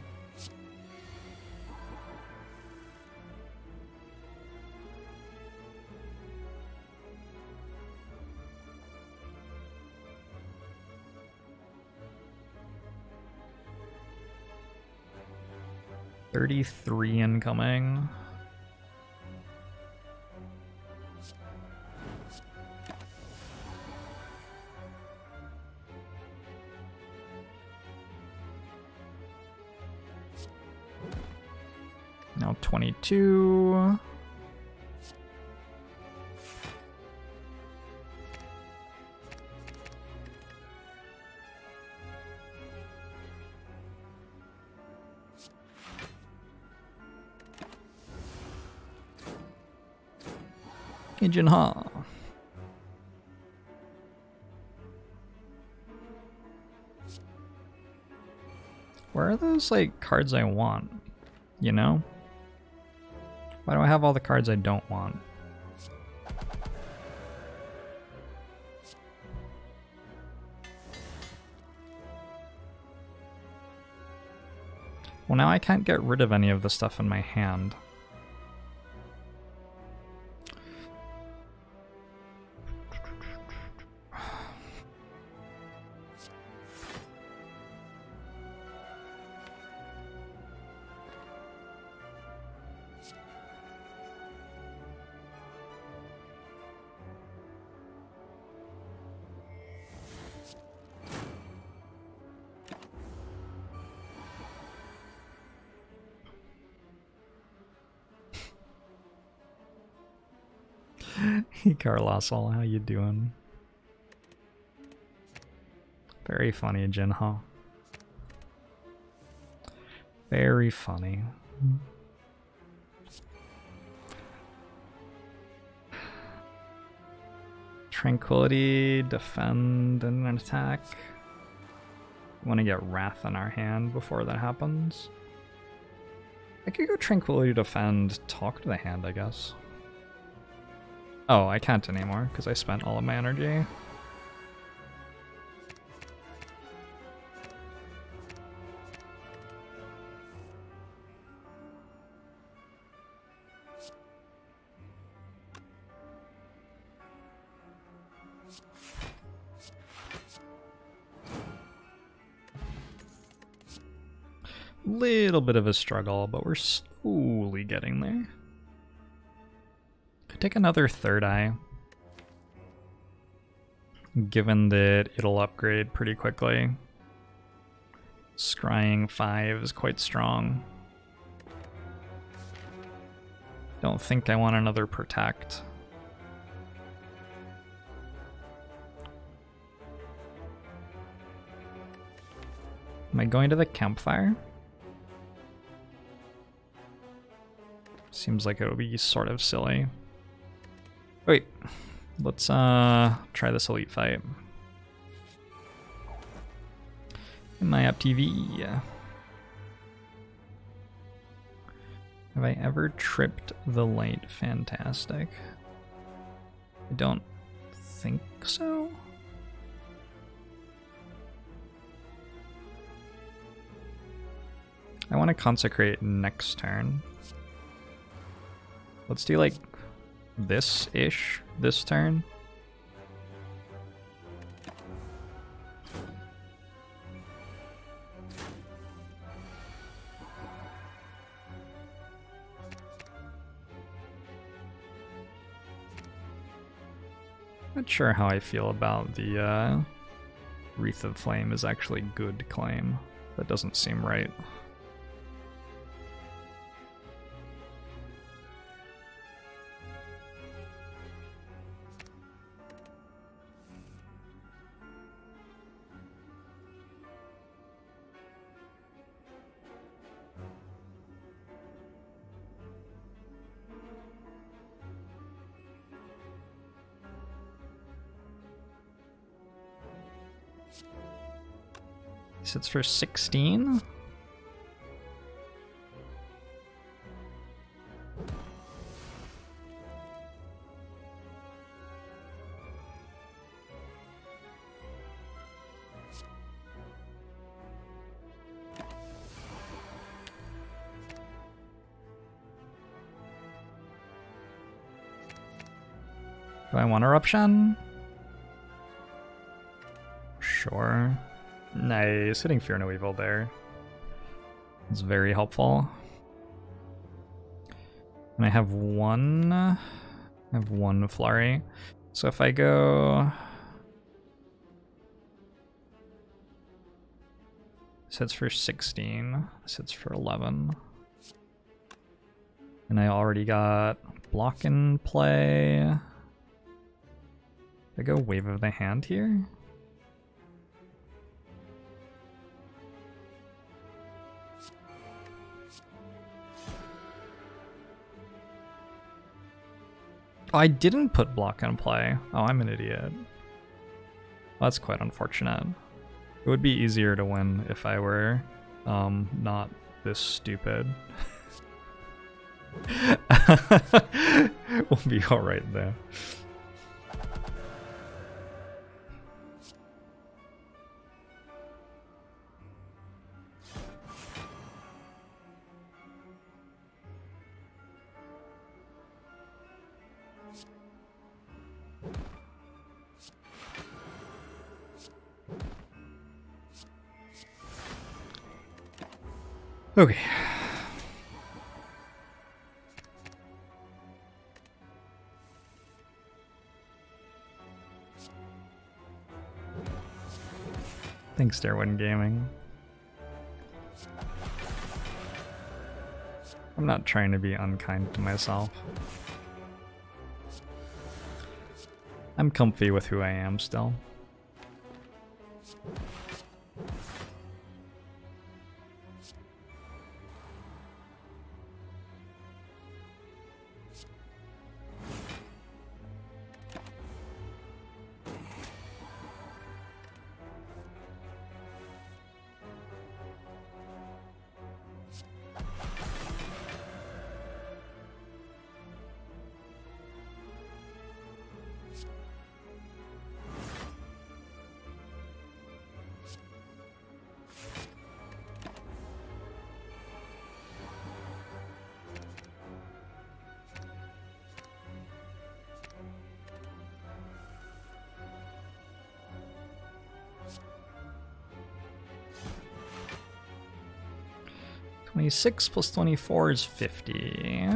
$33 incoming. Now 22. Agent Ha. Where are those, like, cards I want? You know? Why do I have all the cards I don't want? Well, now I can't get rid of any of the stuff in my hand. Hey Carlosal, how you doing? Very funny, Jinha. Very funny. Tranquility, defend, and an attack. We want to get Wrath in our hand before that happens. I could go Tranquility, defend, talk to the hand, I guess. Oh, I can't anymore because I spent all of my energy. Little bit of a struggle, but we're slowly getting there. Could take another third eye, given that it'll upgrade pretty quickly. Scrying 5 is quite strong. Don't think I want another protect. Am I going to the campfire? Seems like it would be sort of silly. Wait, let's try this elite fight. In my app TV. Have I ever tripped the light? Fantastic. I don't think so. I want to consecrate next turn. Let's do like this-ish this turn. Not sure how I feel about the Wreath of Flame is actually good claim. That doesn't seem right. Sits for 16. Do I want Eruption? Sure. Nice, hitting Fear No Evil there. It's very helpful. And I have one Flurry. So if I go... This hits for 16, this hits for 11. And I already got block in play. I go Wave of the Hand here? Oh, I didn't put block in play. Oh, I'm an idiot. Well, that's quite unfortunate. It would be easier to win if I were not this stupid. We'll be alright there. Okay. Thanks, Darwin Gaming. I'm not trying to be unkind to myself. I'm comfy with who I am still. $26 plus 24 is 50.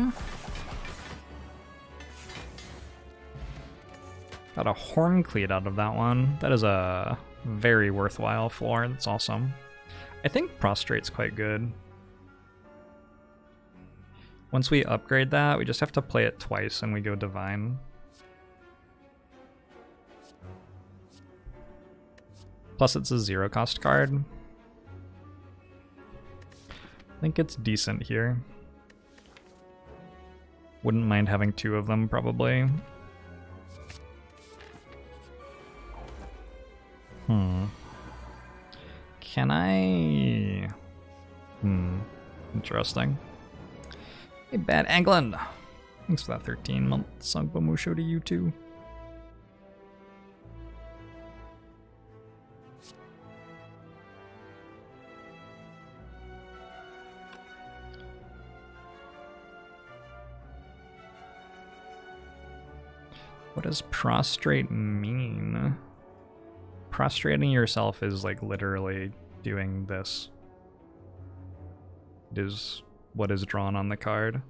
Got a Horn Cleat out of that one. That is a very worthwhile floor. That's awesome. I think Prostrate's quite good. Once we upgrade that, we just have to play it twice and we go Divine. Plus it's a 0-cost card. I think it's decent here. Wouldn't mind having 2 of them, probably. Can I... Interesting. Hey, Bad England! Thanks for that 13-month Songbo Musho to you too. What does prostrate mean? Prostrating yourself is like literally doing this. It is what is drawn on the card.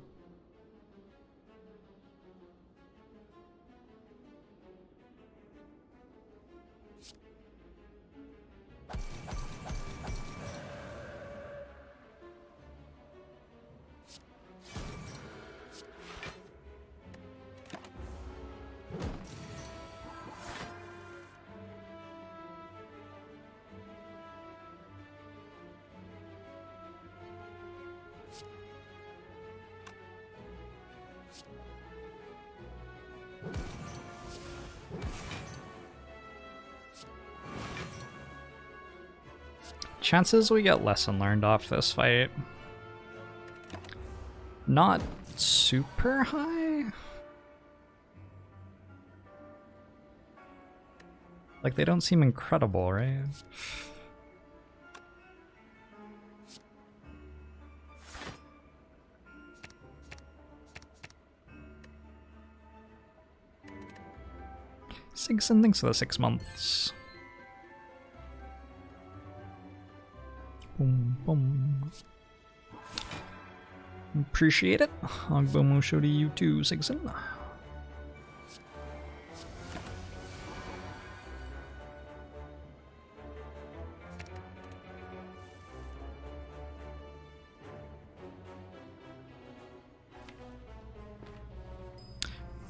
Chances we get lesson learned off this fight. Not super high. Like, they don't seem incredible, right? Sigson, thanks for the 6 months. Boom, boom. Appreciate it. Ogbomo show to you too, Sigson.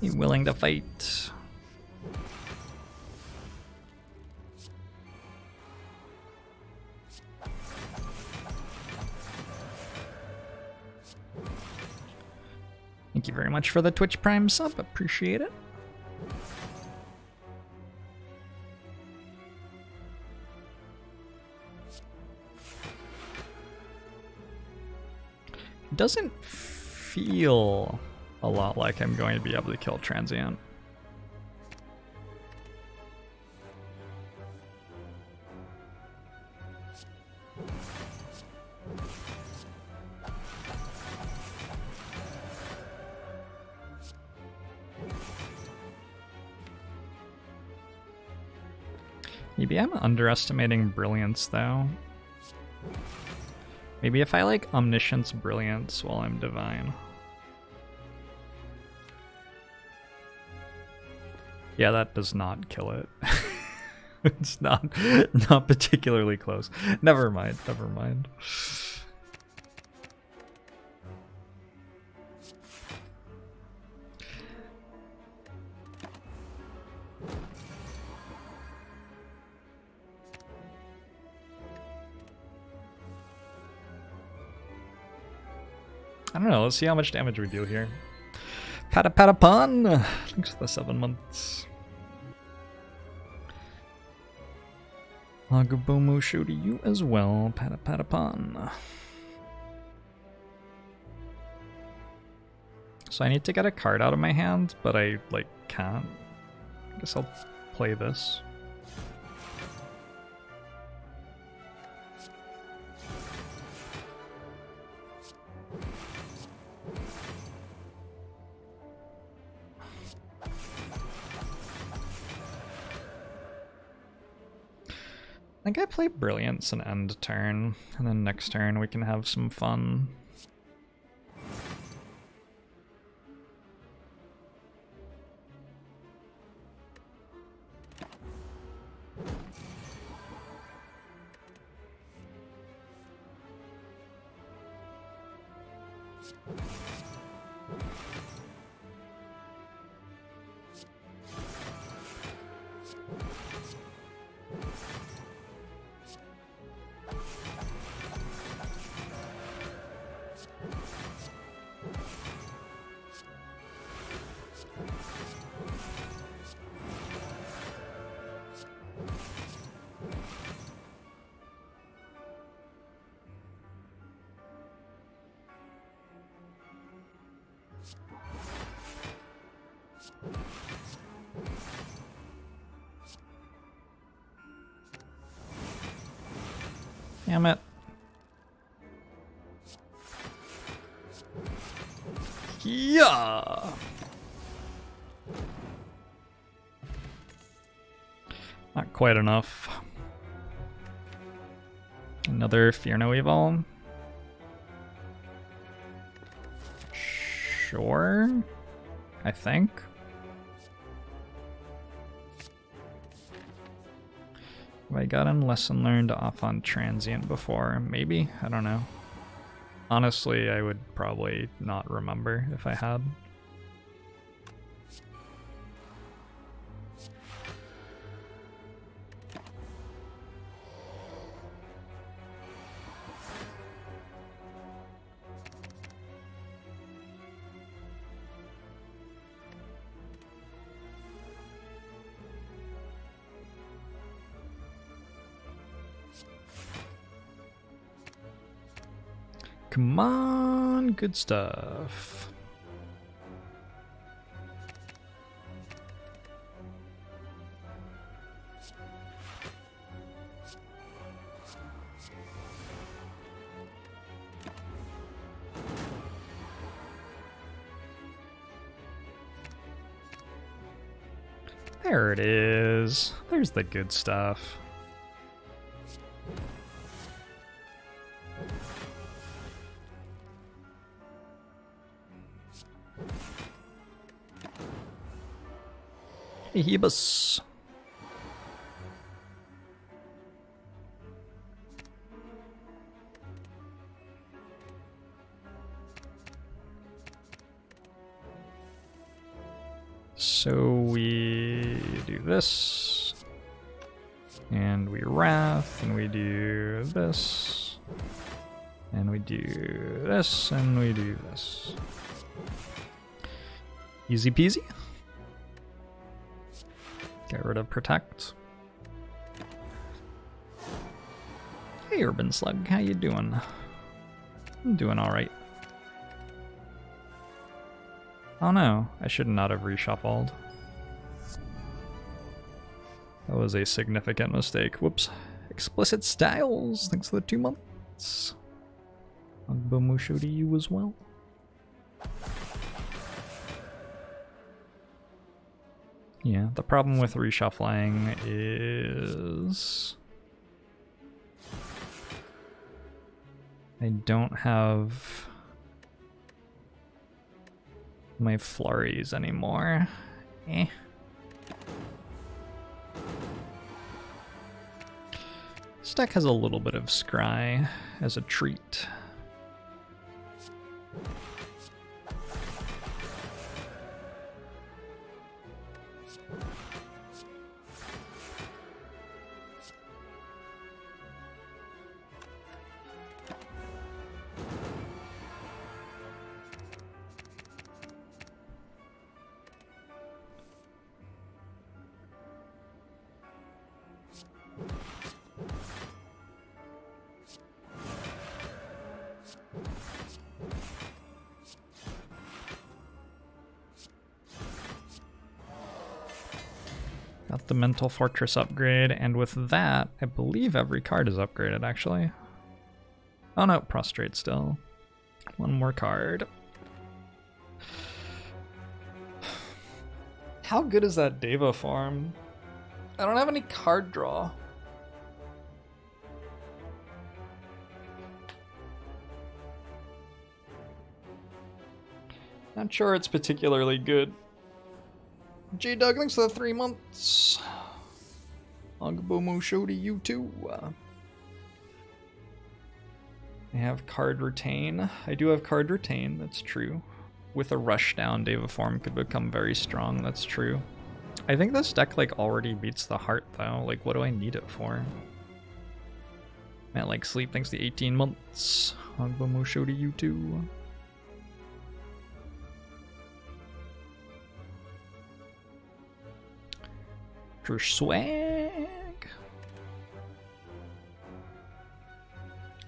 You willing to fight? Thank you very much for the Twitch Prime sub, appreciate it. Doesn't feel a lot like I'm going to be able to kill Transient. Maybe I'm underestimating Brilliance, though. Maybe if I, like, Omniscience Brilliance while I'm Divine. Yeah, that does not kill it. It's not particularly close. Never mind, never mind. I don't know, let's see how much damage we deal here. Patapatapon! Thanks for the 7 months. Agabomo show to you as well, Patapatapon. So I need to get a card out of my hand, but I, like, can't. I guess I'll play this. I think I play Brilliance and end turn, and then next turn we can have some fun. Damn it. Yeah. Not quite enough. Another Fear No Evil. Sure. I think. Have I gotten Lesson Learned off on Transient before? Maybe? I don't know. Honestly, I would probably not remember if I had. Come on, good stuff. There it is. There's the good stuff. Hey, Hebus. So we do this, and we Wrath, and we do this, and we do this, and we do this. Easy peasy. Get rid of Protect. Hey, Urban Slug, how you doing? I'm doing alright. Oh no, I should not have reshuffled. That was a significant mistake. Whoops. Explicit Styles, thanks for the 2 months. Agba Musho to you as well. Yeah, the problem with reshuffling is I don't have my flurries anymore. Eh. This deck has a little bit of scry as a treat. Got the Mental Fortress upgrade, and with that, I believe every card is upgraded, actually. Oh no, Prostrate still. One more card. How good is that Deva farm? I don't have any card draw. Not sure it's particularly good. J-Dug, thanks for the 3 months. Agbomo show to you too. I have card retain. I do have card retain, that's true. With a rush down, Deva form could become very strong, that's true. I think this deck like already beats the heart though. Like, what do I need it for? Matt like sleep, thanks the 18 months. Agbomo show to you too. For swag.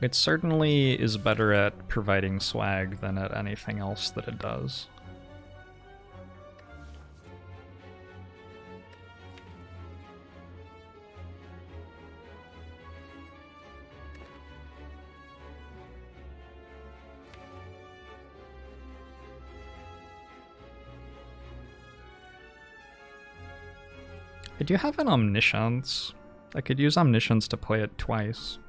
It certainly is better at providing swag than at anything else that it does. I do have an Omniscience. I could use Omniscience to play it twice.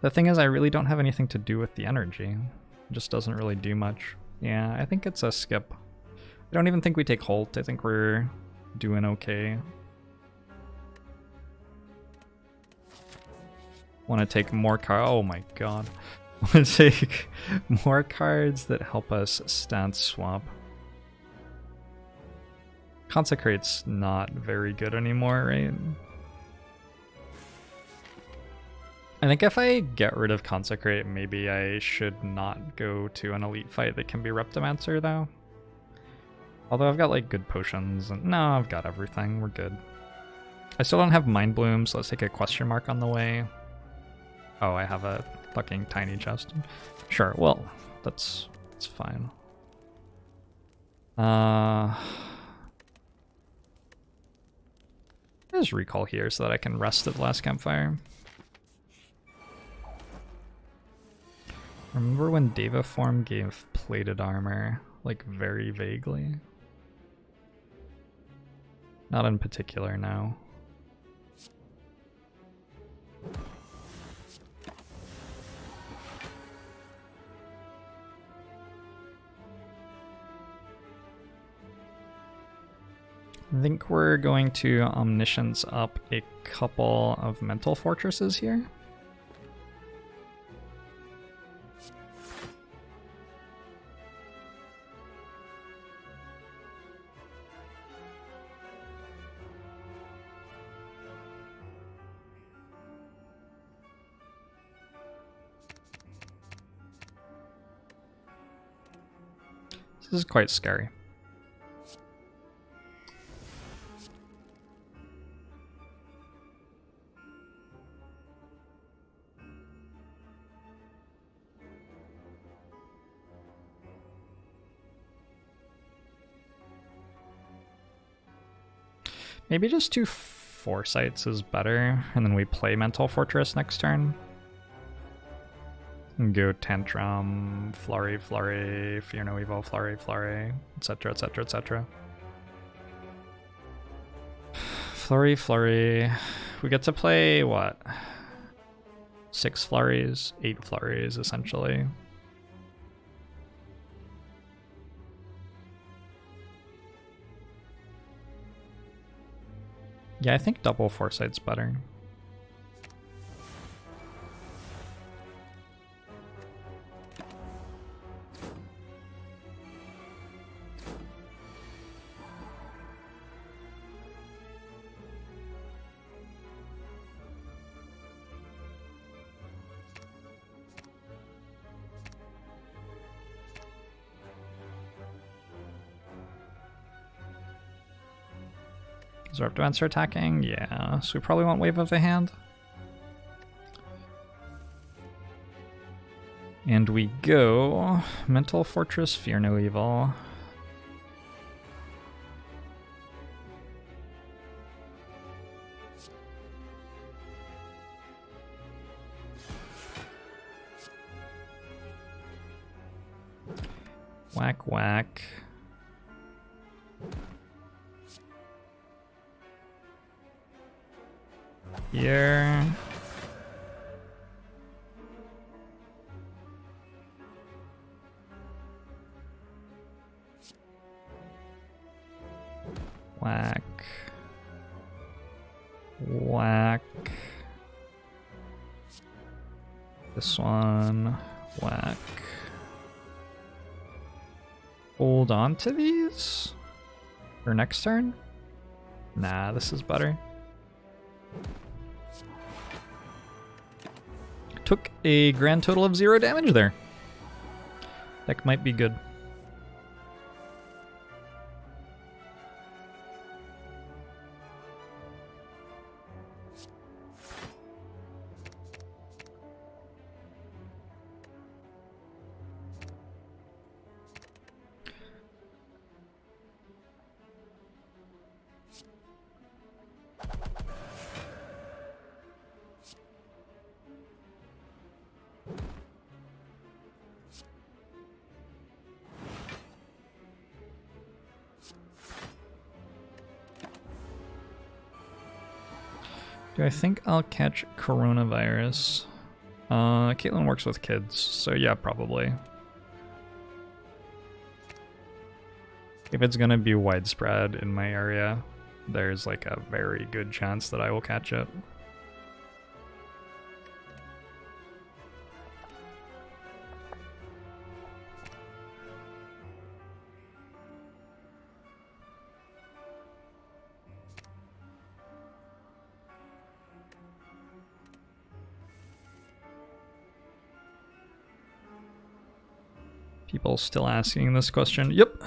The thing is, I really don't have anything to do with the energy. It just doesn't really do much. Yeah, I think it's a skip. I don't even think we take Holt. I think we're doing okay. Want to take more cards? Oh my god. Want to take more cards that help us stance swap. Consecrate's not very good anymore, right? I think if I get rid of Consecrate, maybe I should not go to an elite fight that can be Reptomancer, though. Although I've got, like, good potions, and no, I've got everything, we're good. I still don't have Mind Bloom, so let's take a question mark on the way. Oh, I have a fucking tiny chest. Sure, well, that's fine. There's recall here so that I can rest at the last campfire. Remember when Deva form gave plated armor, like very vaguely? Not in particular, no. I think we're going to Omniscience up a couple of mental fortresses here. This is quite scary. Maybe just do Foresights is better, and then we play Mental Fortress next turn. And go Tantrum, Flurry, Flurry, Fear No Evil, Flurry, Flurry, etc, etc, etc. Flurry, Flurry. We get to play, what? 6 Flurries? 8 Flurries, essentially. Yeah, I think double Foresight's better. Is Reptomancer attacking? Yeah, so we probably want Wave of the Hand. And we go Mental Fortress, Fear No Evil. Whack, whack. Here. Whack. Whack. This one. Whack. Hold on to these? For next turn? Nah, this is better. Took a grand total of 0 damage there. That might be good. Do I think I'll catch coronavirus? Caitlin works with kids, so yeah, probably. If it's gonna be widespread in my area, there's like a very good chance that I will catch it. People still asking this question. Yep.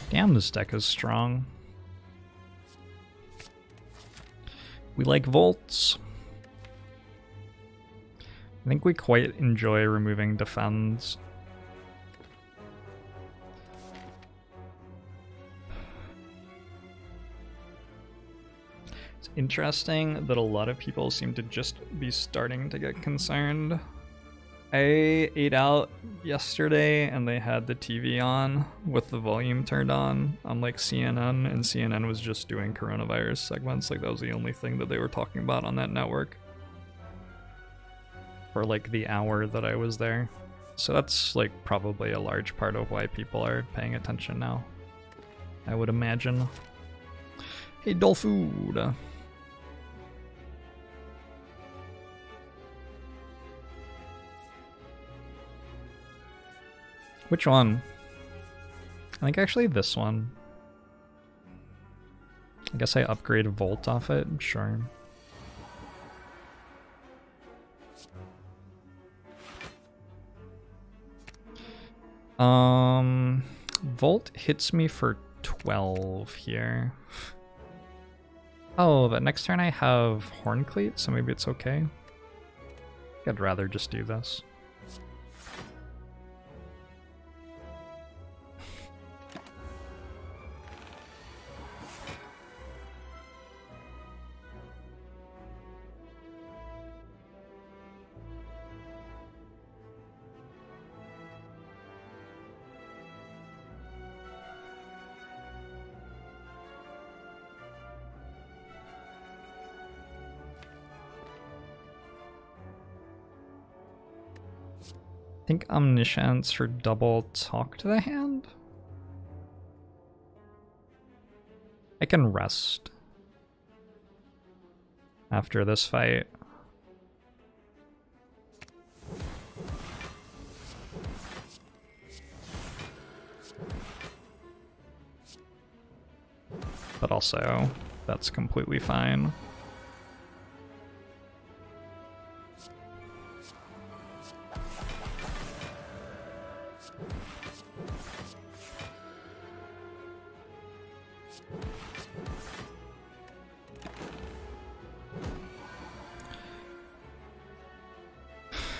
Damn, this deck is strong. We like volts. I think we quite enjoy removing defends. It's interesting that a lot of people seem to just be starting to get concerned. I ate out yesterday and they had the TV on with the volume turned on like CNN, and CNN was just doing coronavirus segments. Like that was the only thing that they were talking about on that network for like the hour that I was there. So that's like probably a large part of why people are paying attention now, I would imagine. Hey, Dolfood. Which one? I think actually this one. I guess I upgrade Volt off it, sure. Volt hits me for 12 here. Oh, but next turn I have Horncleat, so maybe it's okay. I'd rather just do this. I think Omniscience for double talk to the hand? I can rest after this fight. But also, that's completely fine.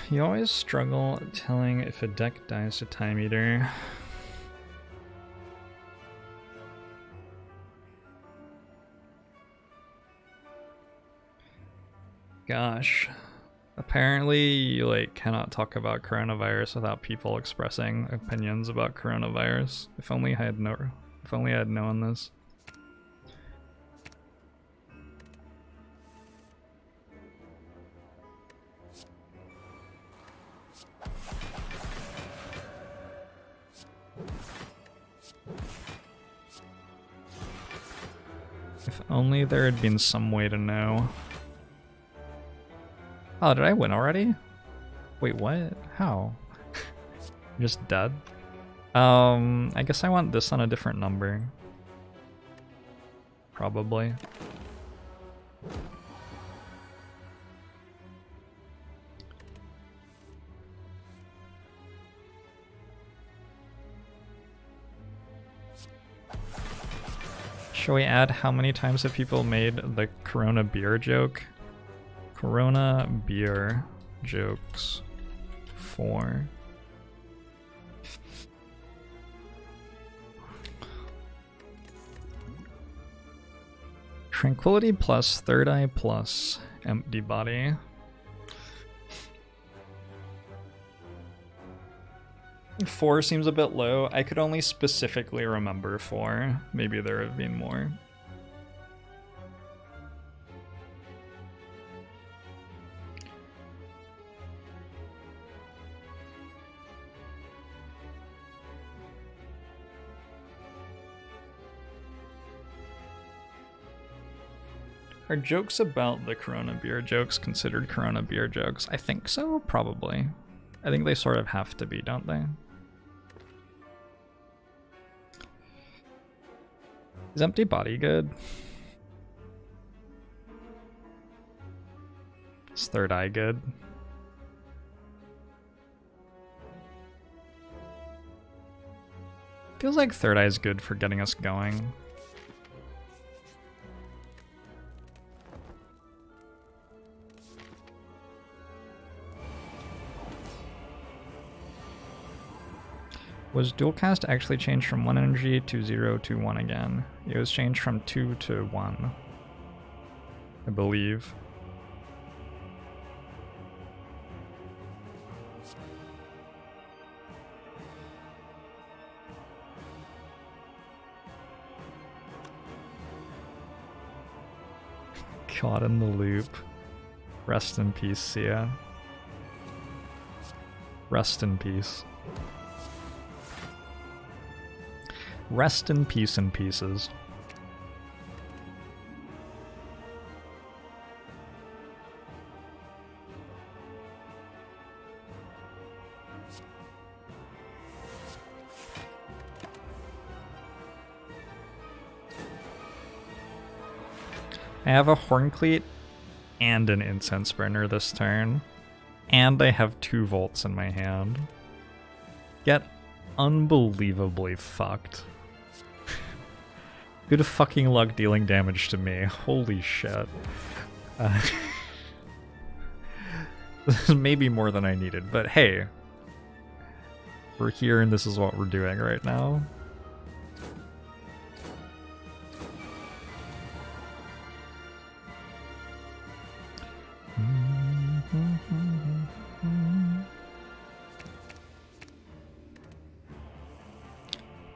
You always struggle telling if a deck dies to Time Eater. Gosh. Apparently you like cannot talk about coronavirus without people expressing opinions about coronavirus. If only I had known this. If only there had been some way to know. Oh, did I win already? Wait, what? How? I'm just dead? I guess I want this on a different number. Probably. Shall we add how many times have people made the Corona beer joke? Corona beer jokes 4. Tranquility plus third eye plus empty body. Four seems a bit low. I could only specifically remember 4. Maybe there have been more. Are jokes about the Corona beer jokes considered Corona beer jokes? I think so, probably. I think they sort of have to be, don't they? Is empty body good? Is third eye good? Feels like third eye is good for getting us going. Was dual cast actually changed from 1 energy to 0 to 1 again? It was changed from 2 to 1, I believe. Caught in the loop. Rest in peace, Sia. Rest in peace. Rest in peace and pieces. I have a Horncleat and an Incense Burner this turn, and I have 2 volts in my hand. Get unbelievably fucked. Good fucking luck dealing damage to me. Holy shit. This is maybe more than I needed, but hey. We're here and this is what we're doing right now.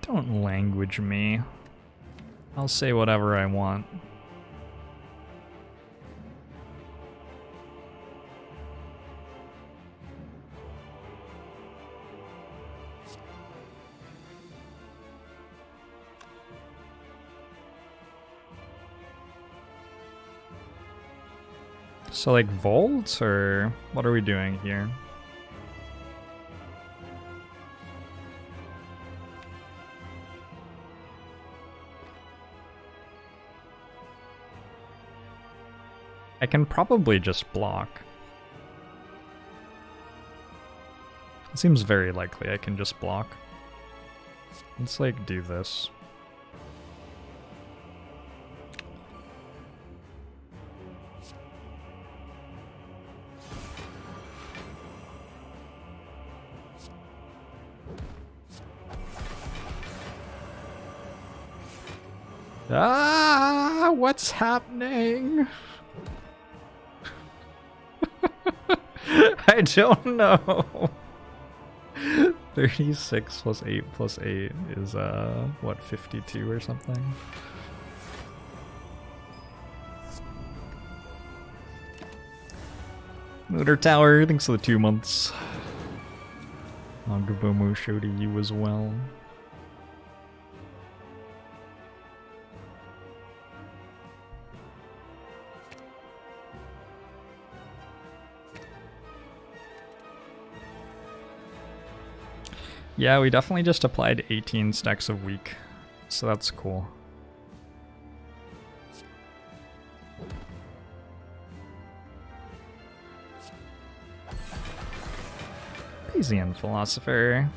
Don't language me. I'll say whatever I want. So like volts, or what are we doing here? I can probably just block. It seems very likely I can just block. Let's like do this. Ah, what's happening? I don't know. 36 plus 8 plus 8 is, what, 52 or something? Motor Tower, thanks for the 2 months. Agabomo show to you as well. Yeah, we definitely just applied 18 stacks a week, so that's cool. Bayesian Philosopher,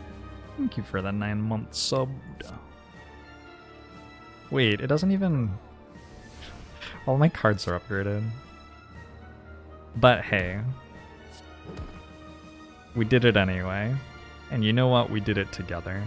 thank you for the 9-month sub. Wait, it doesn't even... All my cards are upgraded. But hey. We did it anyway. And you know what? We did it together.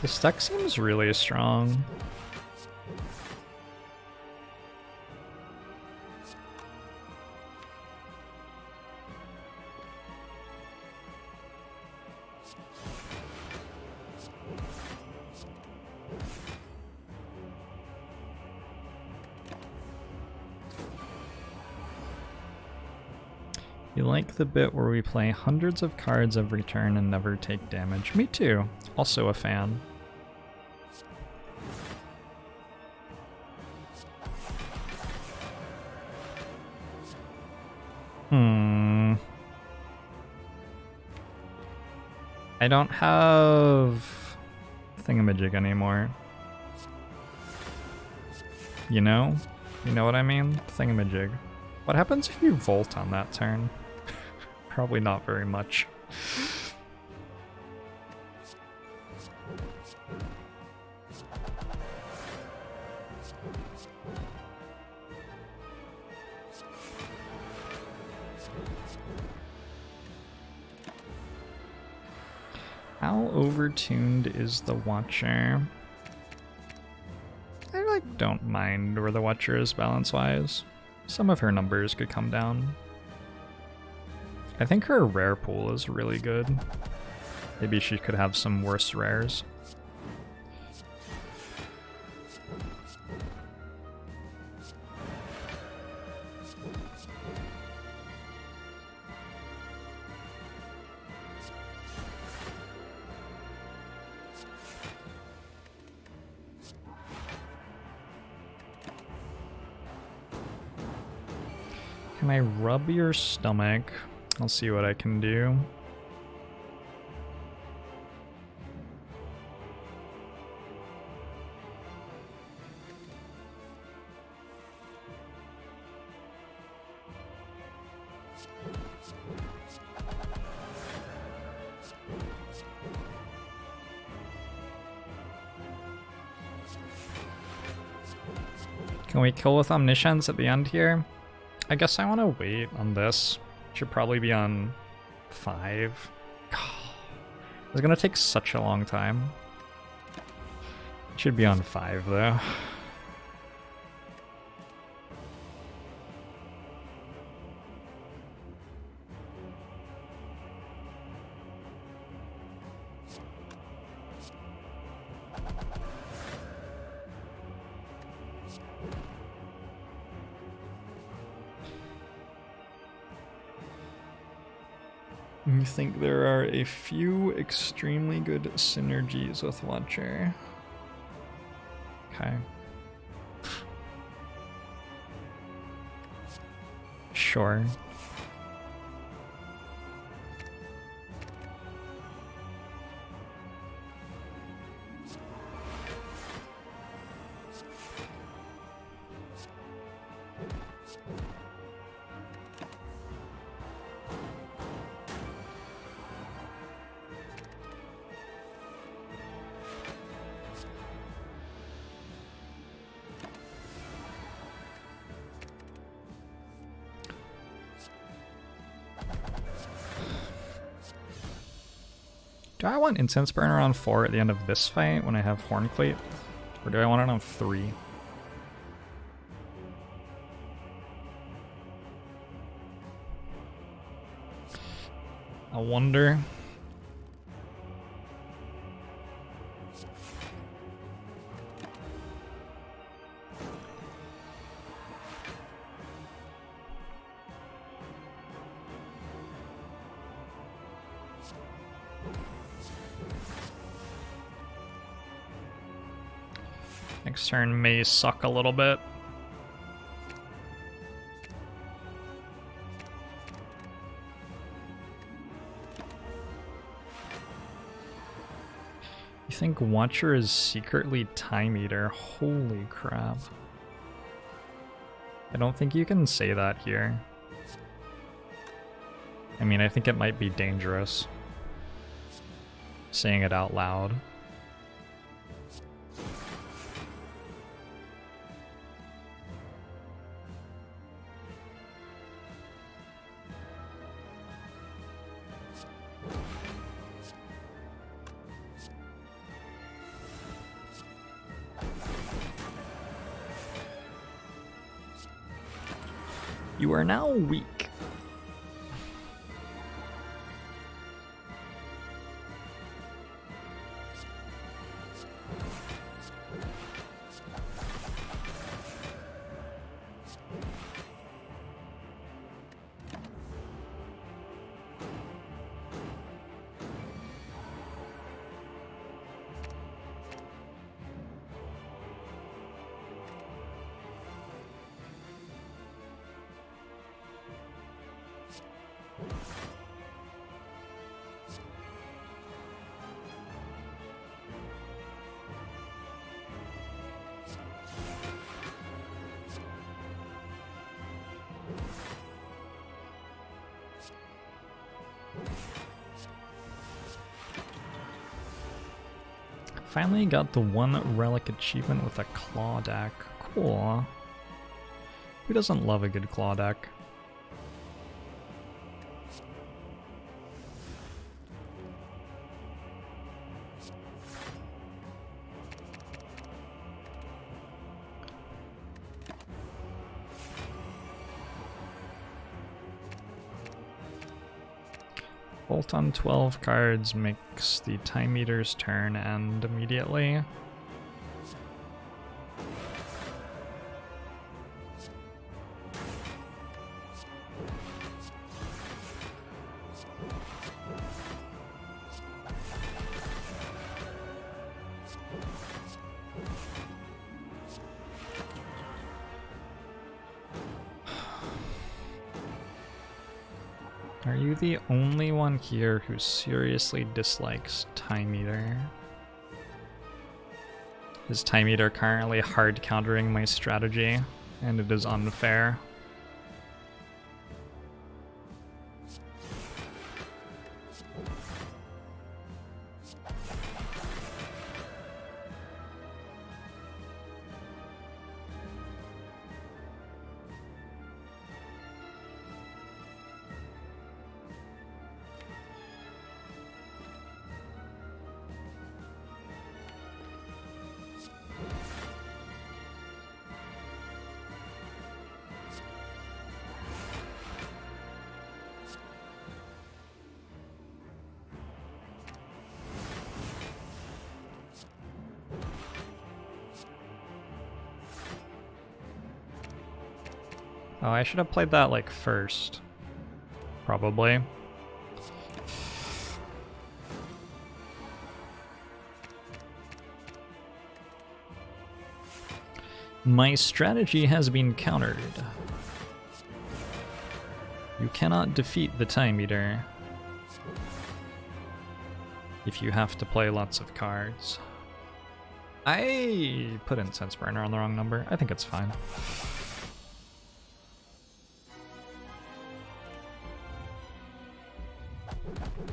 This deck seems really strong. You like the bit where we play hundreds of cards every turn and never take damage? Me too. Also a fan. I don't have thingamajig anymore. You know? You know what I mean? Thingamajig. What happens if you volt on that turn? Probably not very much. How overtuned is the Watcher? I don't mind where the Watcher is balance-wise. Some of her numbers could come down. I think her rare pool is really good. Maybe she could have some worse rares. Can I rub your stomach? I'll see what I can do. Can we kill with Omniscience at the end here? I guess I want to wait on this. Should probably be on 5. It's gonna take such a long time. Should be on 5 though. I think there are a few extremely good synergies with Watcher. Okay. Sure. Do I want Incense Burner on 4 at the end of this fight when I have Horncleat? Or do I want it on 3? I wonder. Next turn may suck a little bit. You think Watcher is secretly Time Eater? Holy crap. I don't think you can say that here. I mean, I think it might be dangerous saying it out loud. You are now weak. Finally got the one relic achievement with a claw deck. Cool. Who doesn't love a good claw deck? Bolt on 12 cards makes the Time Eater's turn end immediately. Are you the only one here who seriously dislikes Time Eater? Is Time Eater currently hard countering my strategy, and it is unfair? Oh, I should have played that like first. Probably. My strategy has been countered. You cannot defeat the Time Eater if you have to play lots of cards. I put in Sense Burner on the wrong number. I think it's fine.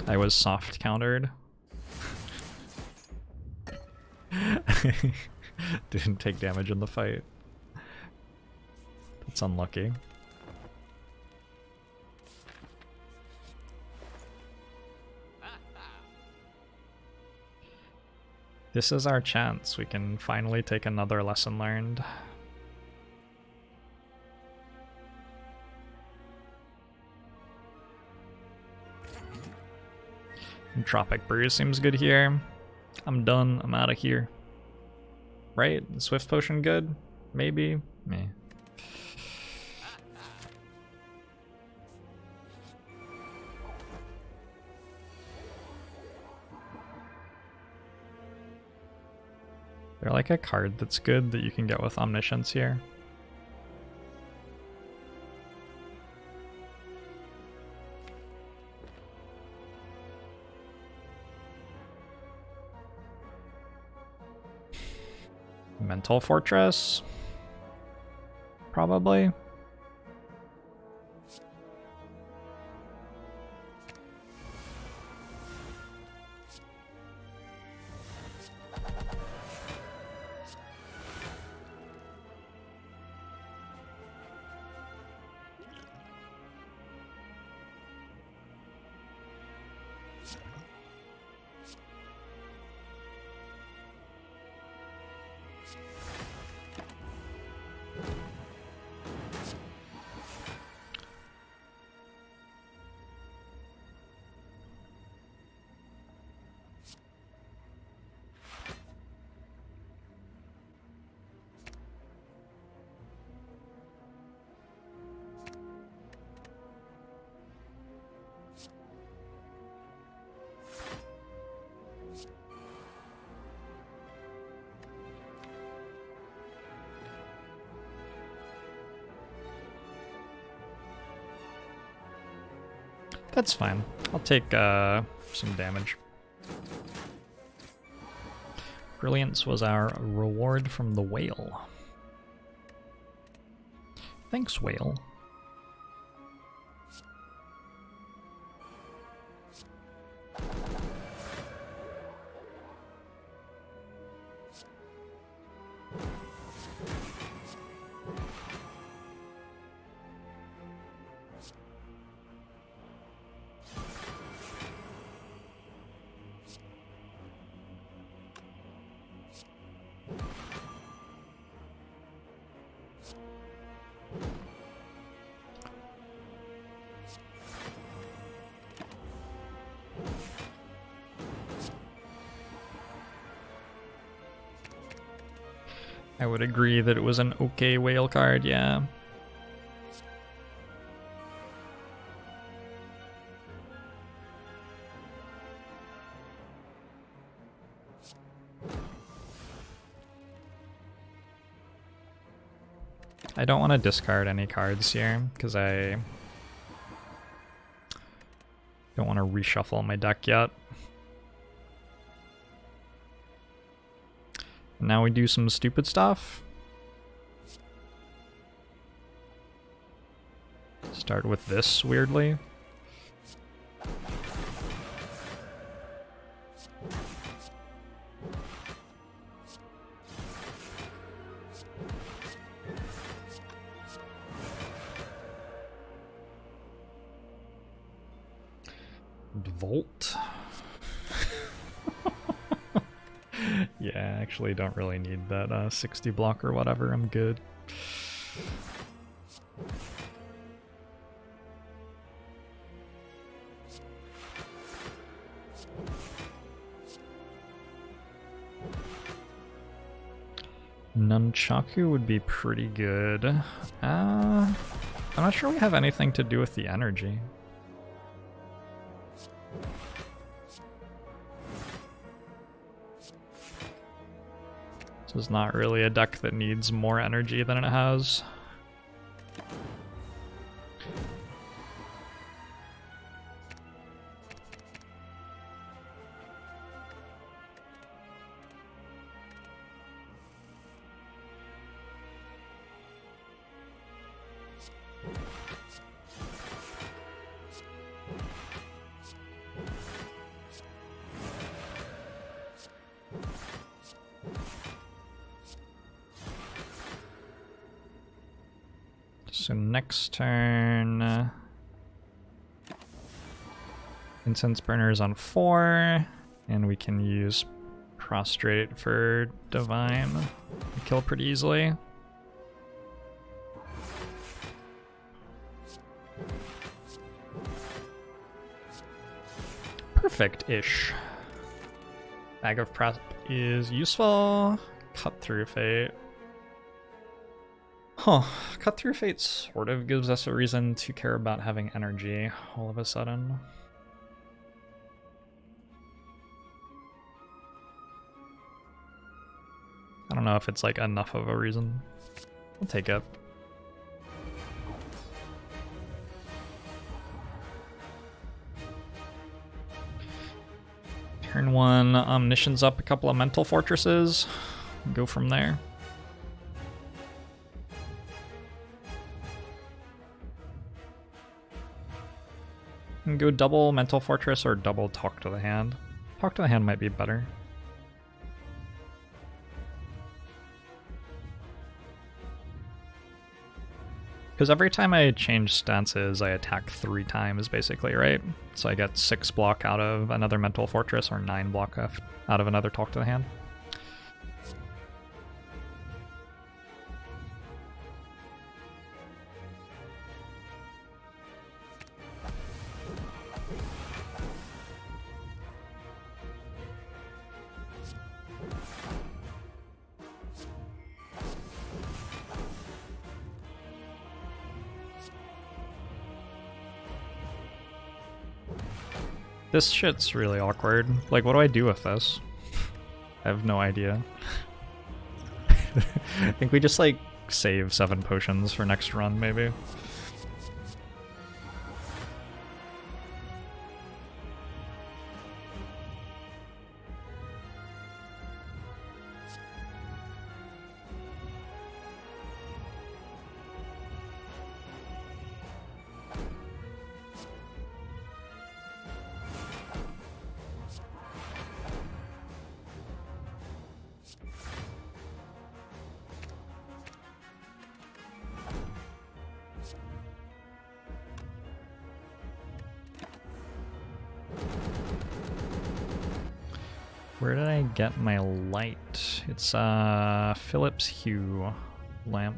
I was soft countered. Didn't take damage in the fight. That's unlucky. This is our chance. We can finally take another lesson learned. Tropic Brew seems good here. I'm done. I'm out of here. Right? Swift Potion good? Maybe? Meh. They're like a card that's good that you can get with Omniscience here. Mental Fortress? Probably. That's fine. I'll take some damage. Brilliance was our reward from the whale. Thanks, whale. I would agree that it was an okay whale card, yeah. I don't want to discard any cards here, because I don't want to reshuffle my deck yet. Now we do some stupid stuff. Start with this, weirdly. Volt. Yeah, I actually don't really need that 60 block or whatever, I'm good. Nunchaku would be pretty good. I'm not sure we have anything to do with the energy. This is not really a deck that needs more energy than it has. So next turn, Incense Burner's on 4, and we can use Prostrate for Divine. We kill pretty easily. Perfect-ish. Bag of Prep is useful. Cut Through Fate. Huh, Cut Through Fate sort of gives us a reason to care about having energy all of a sudden. don't know if it's like enough of a reason. I'll take it. Turn 1, Omniscience up a couple of mental fortresses. Go from there. And go double mental fortress or double talk to the hand. Talk to the hand might be better. Because every time I change stances, I attack 3 times, basically, right? So I get 6 block out of another mental fortress, or 9 block out of another talk to the hand. This shit's really awkward. Like, what do I do with this? I have no idea. I think we just, like, save 7 potions for next run, maybe. Where did I get my light? It's Philips Hue lamp.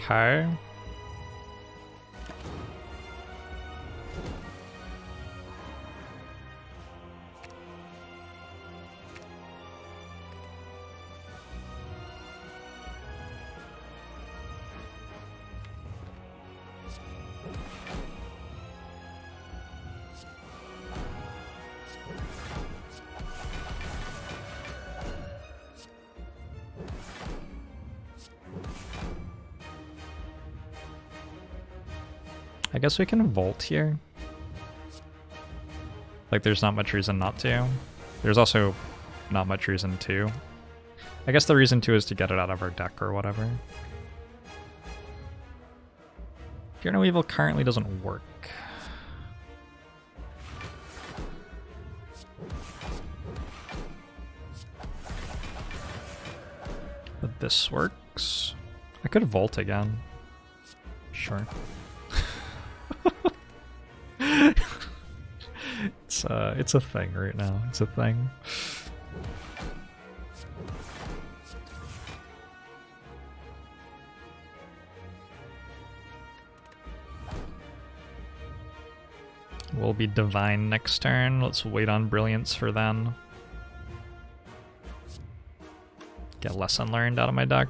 Okay. I guess we can Volt here. Like, there's not much reason not to. There's also not much reason to. I guess the reason to is to get it out of our deck or whatever. Fear No Evil currently doesn't work. But this works. I could Volt again. Sure. It's a thing right now. It's a thing. We'll be Divine next turn. Let's wait on Brilliance for then. Get Lesson Learned out of my deck.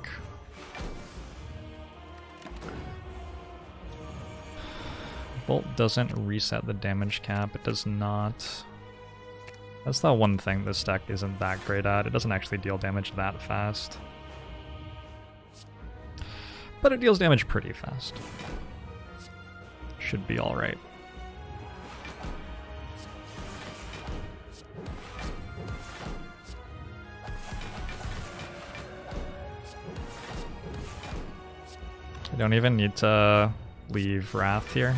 Bolt doesn't reset the damage cap. It does not. That's the one thing this deck isn't that great at. It doesn't actually deal damage that fast. But it deals damage pretty fast. Should be alright. I don't even need to leave Wrath here.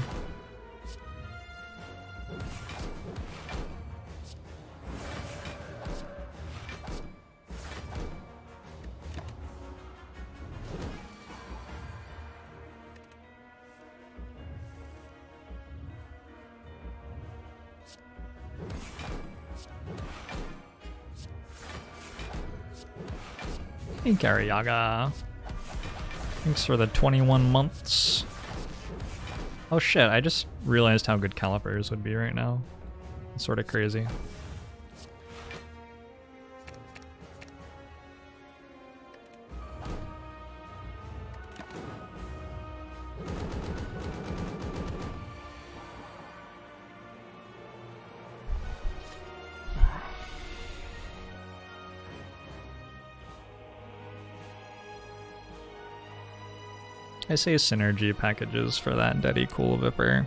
Hey, Garayaga. Thanks for the 21 months. Oh shit, I just realized how good calipers would be right now. It's sort of crazy. I say synergy packages for that Daddy Cool Vipper.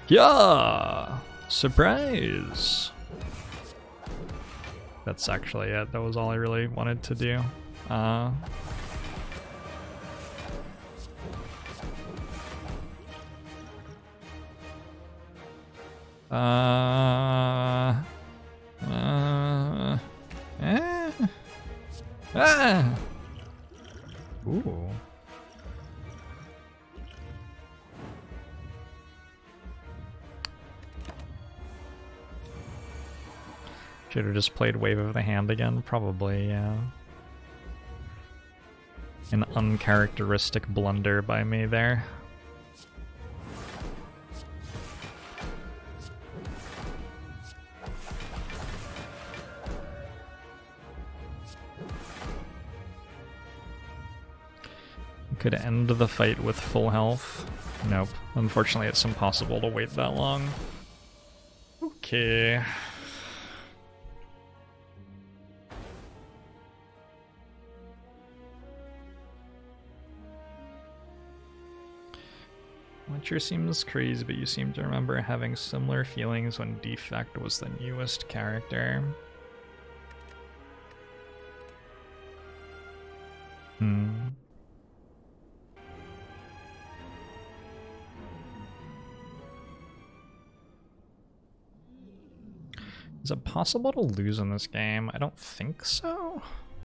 Yeah! Surprise! That's actually it. That was all I really wanted to do. Ooh. Should have just played Wave of the Hand again, probably, yeah. An uncharacteristic blunder by me there. Could end the fight with full health. Nope. Unfortunately, it's impossible to wait that long. Okay. Witcher seems crazy, but you seem to remember having similar feelings when Defect was the newest character. Is it possible to lose in this game? I don't think so.